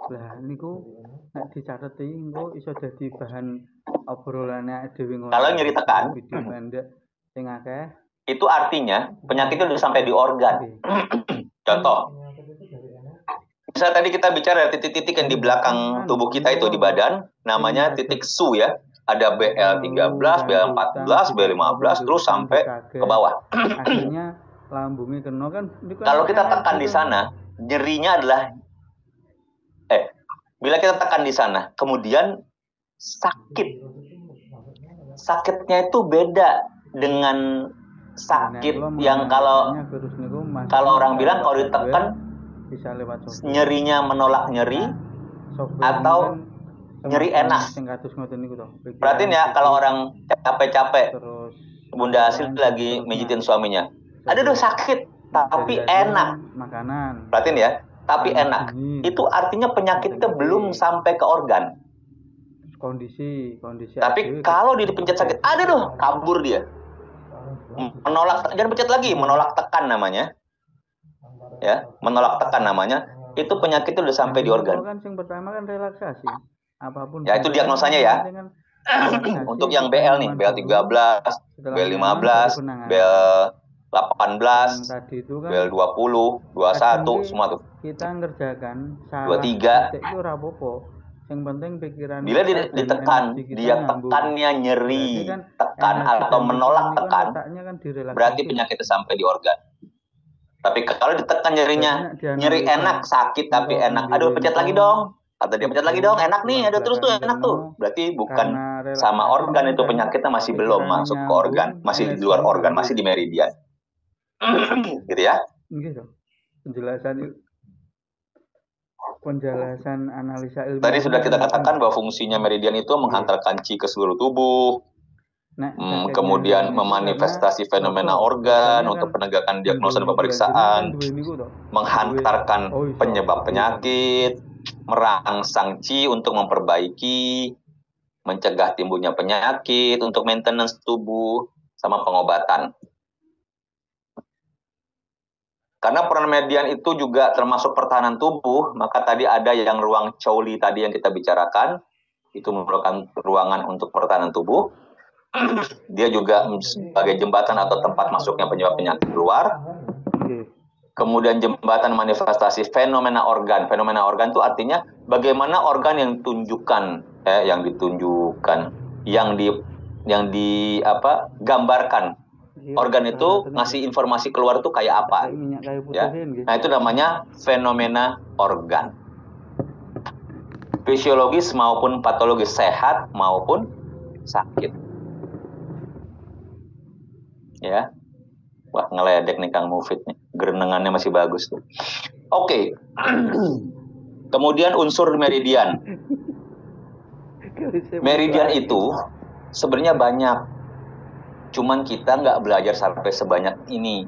Lah niku nek dicatet iki engko iso dadi bahan obrolane dhewe ngono. Kalau nyeri tekan, video pendek sing akeh itu artinya penyakit itu sudah sampai di organ. Contoh, misalnya tadi kita bicara titik-titik yang di belakang tubuh kita itu di badan, namanya titik su ya. Ada BL13, BL14, BL15, terus sampai ke bawah. Akhirnya lambungnya kena kan. Kalau kita tekan di sana, nyerinya adalah bila kita tekan di sana, kemudian sakit. Sakitnya itu beda dengan sakit yang kalau orang bilang kalau ditekan nyerinya menolak nyeri atau nyeri enak. Perhatiin ya, kalau orang capek-capek, Bunda Hasil lagi mijitin suaminya, aduh sakit tapi enak. Perhatiin ya, tapi enak. Itu artinya penyakitnya belum sampai ke organ. Kondisi. Tapi kalau dia dipencet sakit, aduh kabur dia. Menolak, jangan pencet lagi, menolak tekan namanya. Ya, menolak tekan namanya. Itu penyakit itu udah sampai di organ. Kan yang pertama kan relaksasi. Apapun. Ya itu diagnosanya ya. Untuk yang BL nih, BL13, BL15, BL18, BL20, 21, semua tuh. Kita ngerjakan salah 23. itu ora apa-apa. Yang penting pikiran bila ditekan, dia tekannya nyeri, tekan atau menolak tekan, berarti penyakitnya sampai di organ. Tapi kalau ditekan nyerinya, nyeri enak, sakit tapi enak, aduh pencet lagi dong, atau dia pencet lagi dong, enak nih, ada terus tuh enak tuh, berarti bukan sama organ itu penyakitnya, masih belum masuk ke organ, masih di luar organ, masih di meridian. Gitu ya. Gitu. Penjelasan analisa ilmu. Tadi sudah kita katakan bahwa fungsinya meridian itu menghantarkan qi ke seluruh tubuh, kemudian memanifestasi fenomena organ untuk penegakan diagnosa dan pemeriksaan, menghantarkan penyebab penyakit, merangsang qi untuk memperbaiki, mencegah timbulnya penyakit, untuk maintenance tubuh, sama pengobatan. Karena peran meridian itu juga termasuk pertahanan tubuh, maka tadi ada yang ruang Chouli tadi yang kita bicarakan, itu merupakan ruangan untuk pertahanan tubuh. Dia juga sebagai jembatan atau tempat masuknya penyebab penyakit luar. Kemudian jembatan manifestasi fenomena organ. Fenomena organ itu artinya bagaimana organ yang ditunjukkan, gambarkan. Organ itu ngasih informasi keluar itu kayak apa, ya? Nah itu namanya fenomena organ. Fisiologis maupun patologis, sehat maupun sakit. Ya, wah ngeledek nih Kang Mufid nih, gerenengannya masih bagus tuh. Oke. Kemudian unsur meridian. Meridian itu sebenarnya banyak. Cuman kita nggak belajar sampai sebanyak ini,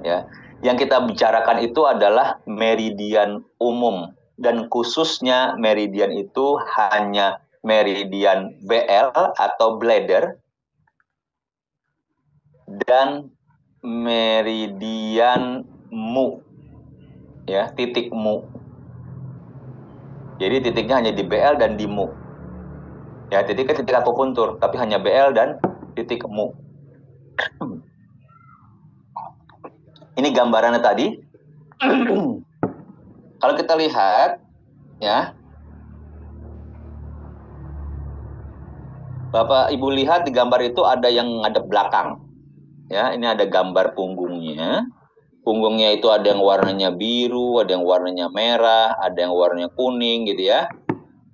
ya. Yang kita bicarakan itu adalah meridian umum, dan khususnya meridian itu hanya meridian BL atau bladder, dan meridian mu, ya, titik mu. Jadi titiknya hanya di BL dan di mu. Ya, titiknya titik akupuntur, tapi hanya BL dan titik mu. Ini gambarannya tadi. Kalau kita lihat, ya, Bapak Ibu lihat di gambar itu ada yang ngadep belakang. Ya, ini ada gambar punggungnya. Punggungnya itu ada yang warnanya biru, ada yang warnanya merah, ada yang warnanya kuning gitu ya.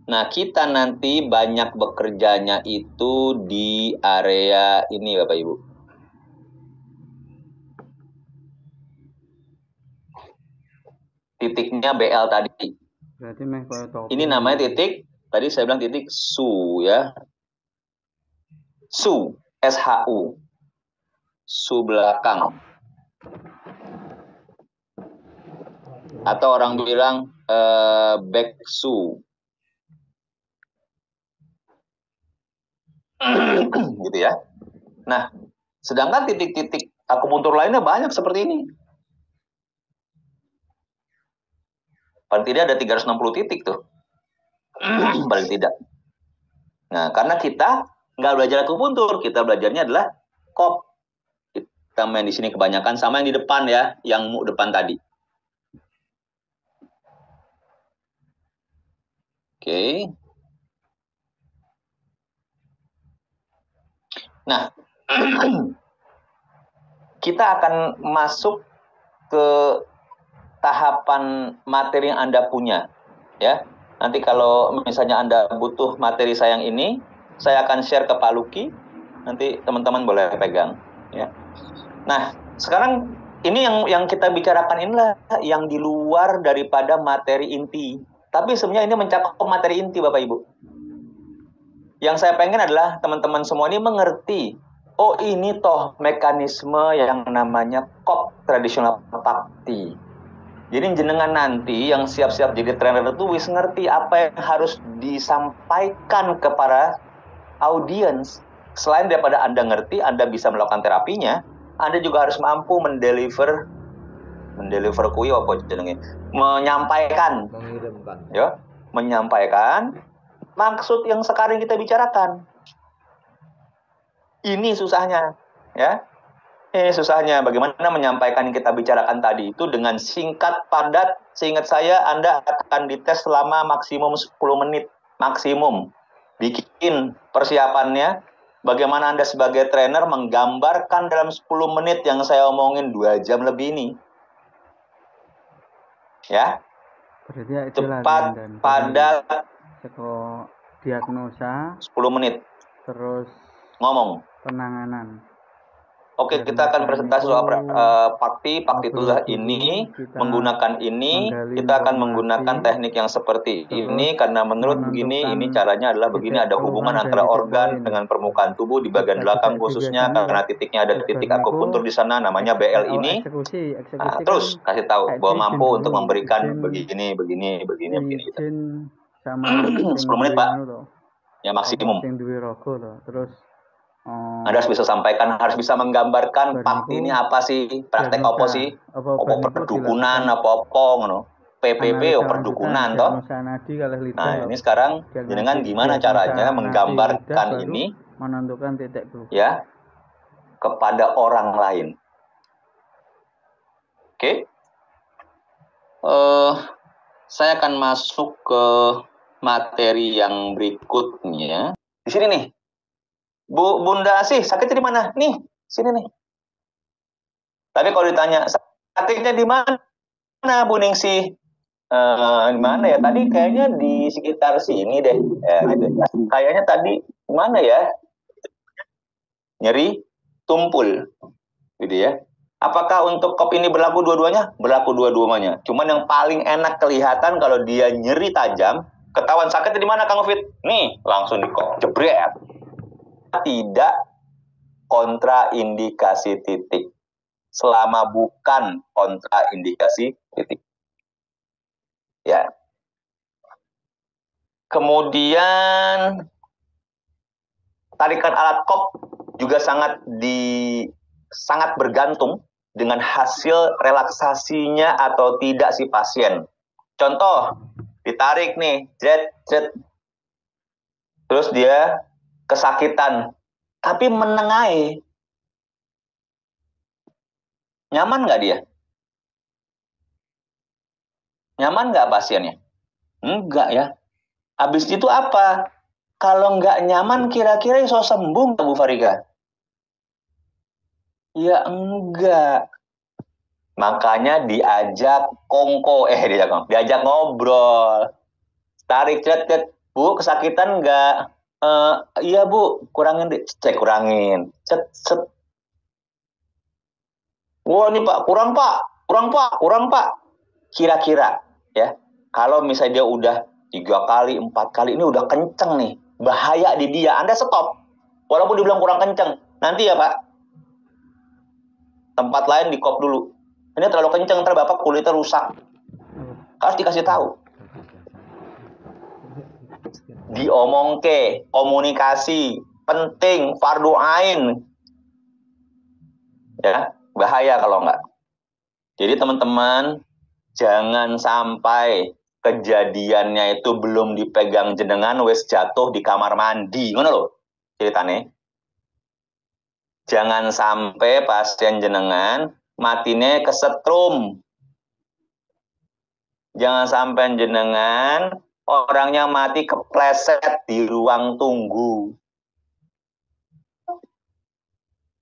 Nah, kita nanti banyak bekerjanya itu di area ini Bapak Ibu. Titiknya BL tadi. Berarti meh koyo topi. Ini namanya titik, tadi saya bilang titik su ya. Su, SHU. Su belakang. Atau orang bilang back su. Gitu ya. Nah, sedangkan titik-titik akupuntur lainnya banyak seperti ini. Paling tidak ada 360 titik tuh. Paling tidak. Nah, karena kita nggak belajar akupuntur, kita belajarnya adalah kop. Kita main di sini kebanyakan sama yang di depan ya, yang mu depan tadi. Oke. Nah, kita akan masuk ke tahapan materi yang Anda punya, ya. Nanti kalau misalnya Anda butuh materi saya yang ini, saya akan share ke Pak Luki. Nanti teman-teman boleh pegang, ya. Nah, sekarang ini yang kita bicarakan inilah yang di luar daripada materi inti. Tapi sebenarnya ini mencakup materi inti, Bapak Ibu. Yang saya pengen adalah teman-teman semua ini mengerti, oh ini toh mekanisme yang namanya kop tradisional pakti. Jadi jenengan nanti yang siap-siap jadi trainer itu wis ngerti apa yang harus disampaikan kepada audiens. Selain daripada Anda ngerti, Anda bisa melakukan terapinya, Anda juga harus mampu mendeliver kui apa jenenge? Menyampaikan. Mengirimkan. Ya, menyampaikan maksud yang sekarang kita bicarakan. Ini susahnya, ya. Ini susahnya bagaimana menyampaikan yang kita bicarakan tadi itu dengan singkat, padat. Seingat saya Anda akan dites selama maksimum 10 menit. Maksimum. Bikin persiapannya. Bagaimana Anda sebagai trainer menggambarkan dalam 10 menit yang saya omongin 2 jam lebih ini. Ya. Berarti Cepat, padat. Seko diagnosa 10 menit. terus Ngomong. penanganan. Oke, kita akan presentasi soal pakti itulah ini, menggunakan ini, kita akan menggunakan teknik yang seperti ini, karena menurut begini, ini caranya adalah begini, ada hubungan antara organ dengan permukaan tubuh di bagian belakang khususnya, karena titiknya ada titik akupuntur di sana, namanya BL ini. Nah, terus kasih tahu bahwa mampu untuk memberikan begini. Sama 10 menit, Pak. Ya, maksimum. Terus Anda harus bisa sampaikan, harus bisa menggambarkan pakti ini apa sih, praktek apa sih, apa perdukunan, apa ngono, PPP atau perdukunan toh. Nah, ini sekarang dengan gimana caranya menggambarkan ini, menentukan titik ya, kepada orang lain. Oke, saya akan masuk ke materi yang berikutnya. Di sini nih. Bunda sih sakitnya di mana? Nih, sini nih. Tapi kalau ditanya sakitnya di mana, Bu Ningsih? Di mana ya? Tadi kayaknya di sekitar sini deh. Ya, gitu. Kayaknya tadi di mana ya? Nyeri tumpul, gitu ya. Apakah untuk kop ini berlaku dua-duanya? Berlaku dua-duanya. Cuman yang paling enak kelihatan kalau dia nyeri tajam, ketahuan sakitnya di mana, Kang Fit? Nih, langsung di kop, jebret. Tidak kontraindikasi titik selama bukan kontraindikasi titik, ya. Kemudian tarikan alat kop juga sangat sangat bergantung dengan hasil relaksasinya atau tidak si pasien. Contoh, ditarik nih, jet, terus dia kesakitan, tapi menengahi. Nyaman nggak dia? Nyaman nggak pasiennya? Enggak ya. Habis itu apa? Kalau nggak nyaman kira-kira iso sembuh Bu Farika? Ya enggak. Makanya diajak diajak ngobrol. Tarik cet, Bu, kesakitan enggak? Iya Bu, kurangin deh. Kurangin. Cet. Wah ini Pak, kurang Pak. Kira-kira ya, kalau misalnya dia udah 3 kali, 4 kali, ini udah kenceng nih, bahaya di dia, Anda stop. Walaupun dibilang kurang kenceng, nanti ya Pak, tempat lain di kop dulu. Ini terlalu kenceng, ntar Bapak kulitnya rusak. Harus dikasih tahu. Diomongke, komunikasi, penting, fardu ain. Ya, bahaya kalau enggak. Jadi teman-teman, jangan sampai kejadiannya itu belum dipegang jenengan, wes jatuh di kamar mandi. Ngono lho ceritane. Jangan sampai pasien jenengan matine kesetrum. Jangan sampai jenengan orangnya mati kepleset di ruang tunggu.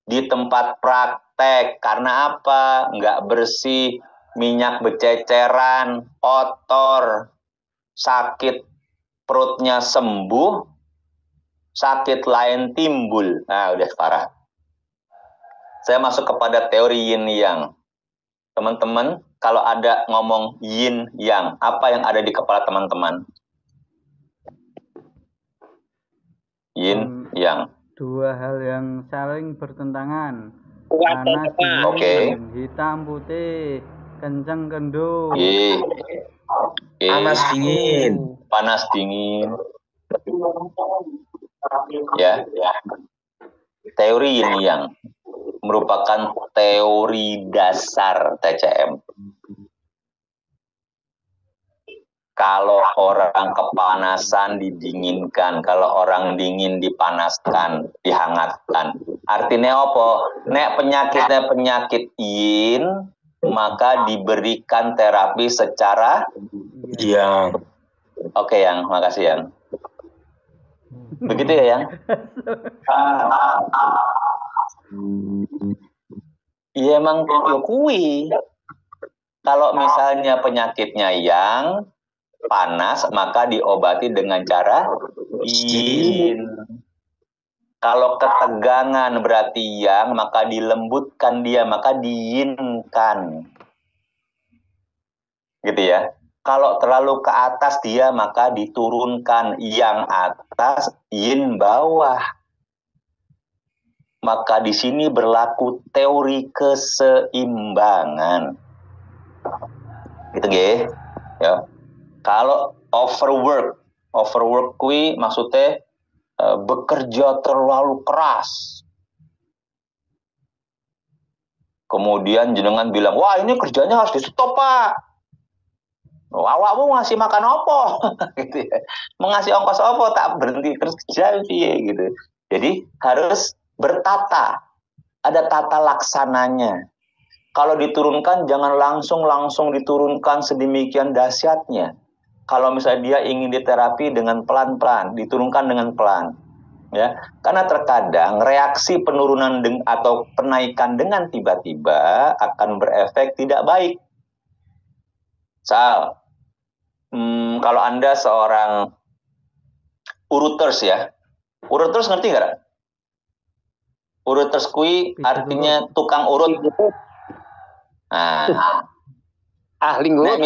Di tempat praktek. Karena apa? Nggak bersih, minyak bececeran, kotor, sakit perutnya sembuh, sakit lain timbul. Nah, udah parah. Saya masuk kepada teori yin yang. Teman-teman, kalau ada ngomong yin yang, apa yang ada di kepala teman-teman? Yin yang. Dua hal yang saling bertentangan. Kuat Panas Pak. Oke. dingin, hitam putih, kenceng kendung. Panas dingin. Panas dingin. Ya. Teori yin yang merupakan teori dasar TCM. Kalau orang kepanasan didinginkan, kalau orang dingin dipanaskan, dihangatkan. Artinya apa? Nek penyakitnya penyakit yin, maka diberikan terapi secara Yang. Oke, Yang. Makasih, Yang. Begitu ya, Yang? Iya, emang ya kui. Kalau misalnya penyakitnya yang panas, maka diobati dengan cara yin. Kalau ketegangan berarti yang, maka dilembutkan dia, maka diinkan. Gitu ya. Kalau terlalu ke atas dia, maka diturunkan yang atas, yin bawah. Maka di sini berlaku teori keseimbangan. Gitu ya. Kalau overwork kui maksudnya bekerja terlalu keras. Kemudian jenengan bilang, wah ini kerjanya harus di stop Pak. Awakmu ngasih makan opo? Gitu ya. Mengasih ongkos opo tak berhenti kerja gitu. Jadi harus bertata. Ada tata laksananya. Kalau diturunkan jangan langsung diturunkan sedemikian dahsyatnya. Kalau misalnya dia ingin diterapi dengan pelan-pelan, diturunkan dengan pelan. Ya, karena terkadang reaksi penurunan atau penaikan dengan tiba-tiba akan berefek tidak baik. Kalau Anda seorang uruters ya, uruters ngerti nggak? Uruters kui artinya tukang urut. Nah, Ahli ngurut.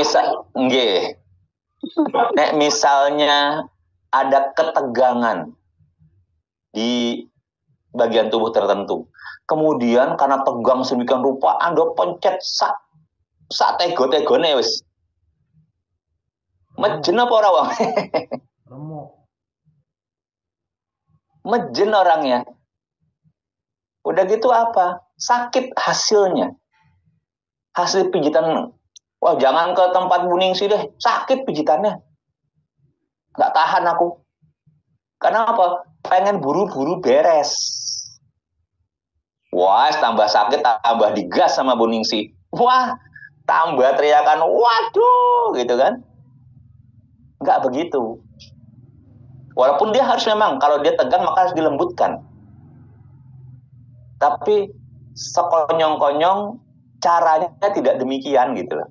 Nek misalnya ada ketegangan di bagian tubuh tertentu, kemudian karena tegang sedemikian rupa, Anda pencet sak tego-tegone wis. Mejen apa ora wong? Remuk. Mejen orangnya. Udah gitu apa? sakit hasilnya. Hasil pijitan, wah jangan ke tempat Bu Ningsih deh, sakit pijitannya. Nggak tahan aku. Karena apa? Pengen buru-buru beres. Wah, tambah sakit, tambah digas sama Bu Ningsih. Wah, tambah teriakan, waduh, gitu kan. Nggak begitu. Walaupun dia harus memang, kalau dia tegang maka harus dilembutkan. Tapi sekonyong-konyong caranya tidak demikian gitu loh.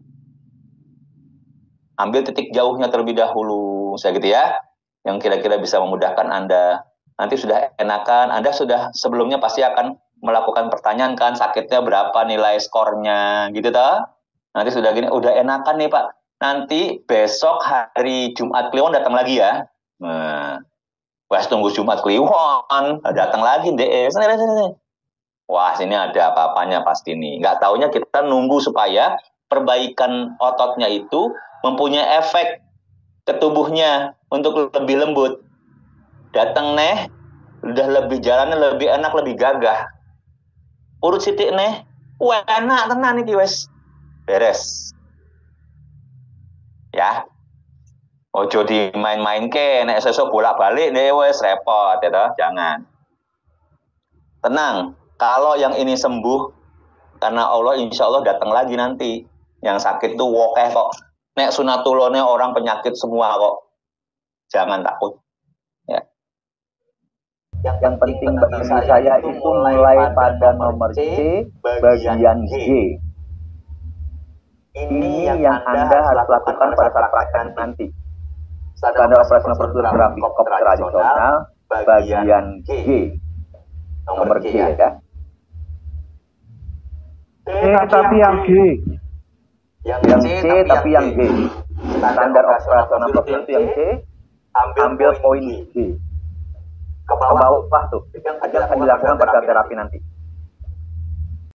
Ambil titik jauhnya terlebih dahulu, saya gitu ya. Yang kira-kira bisa memudahkan Anda. Nanti sudah enakan, Anda sudah sebelumnya pasti akan melakukan pertanyaan kan, sakitnya berapa nilai skornya, gitu toh. Nanti sudah gini, udah enakan nih Pak. Nanti besok hari Jumat Kliwon datang lagi ya. Nah, wes tunggu Jumat Kliwon, datang lagi deh. Wah, sini ada apa-apanya pasti nih. Nggak taunya kita nunggu supaya perbaikan ototnya itu mempunyai efek ke tubuhnya untuk lebih lembut. Datang neh, udah lebih jalannya lebih enak, lebih gagah. Urut sitik neh, wah enak tenan iki wes. Beres. Ya. Ojo dimain-main ke, nek sesuk bolak-balik nih wes repot ya toh, jangan. Tenang, kalau yang ini sembuh karena Allah insya Allah datang lagi nanti. Yang sakit tuh wokeh kok. Nek sunatulone orang penyakit semua kok. Jangan takut. Ya. Yang penting bagi saya itu mulai pada nomor C, bagian G. Ini yang Anda harus lakukan pada saat praktek nanti. Standar operasional prosedur terapi kop tradisional, bagian G. Nomor G ya. Tapi yang G. Yang C tapi yang G. Standar operasional prosedur itu yang C, ambil poin G. Ke bawah tuh, yang akan dilakukan pada terapi nanti.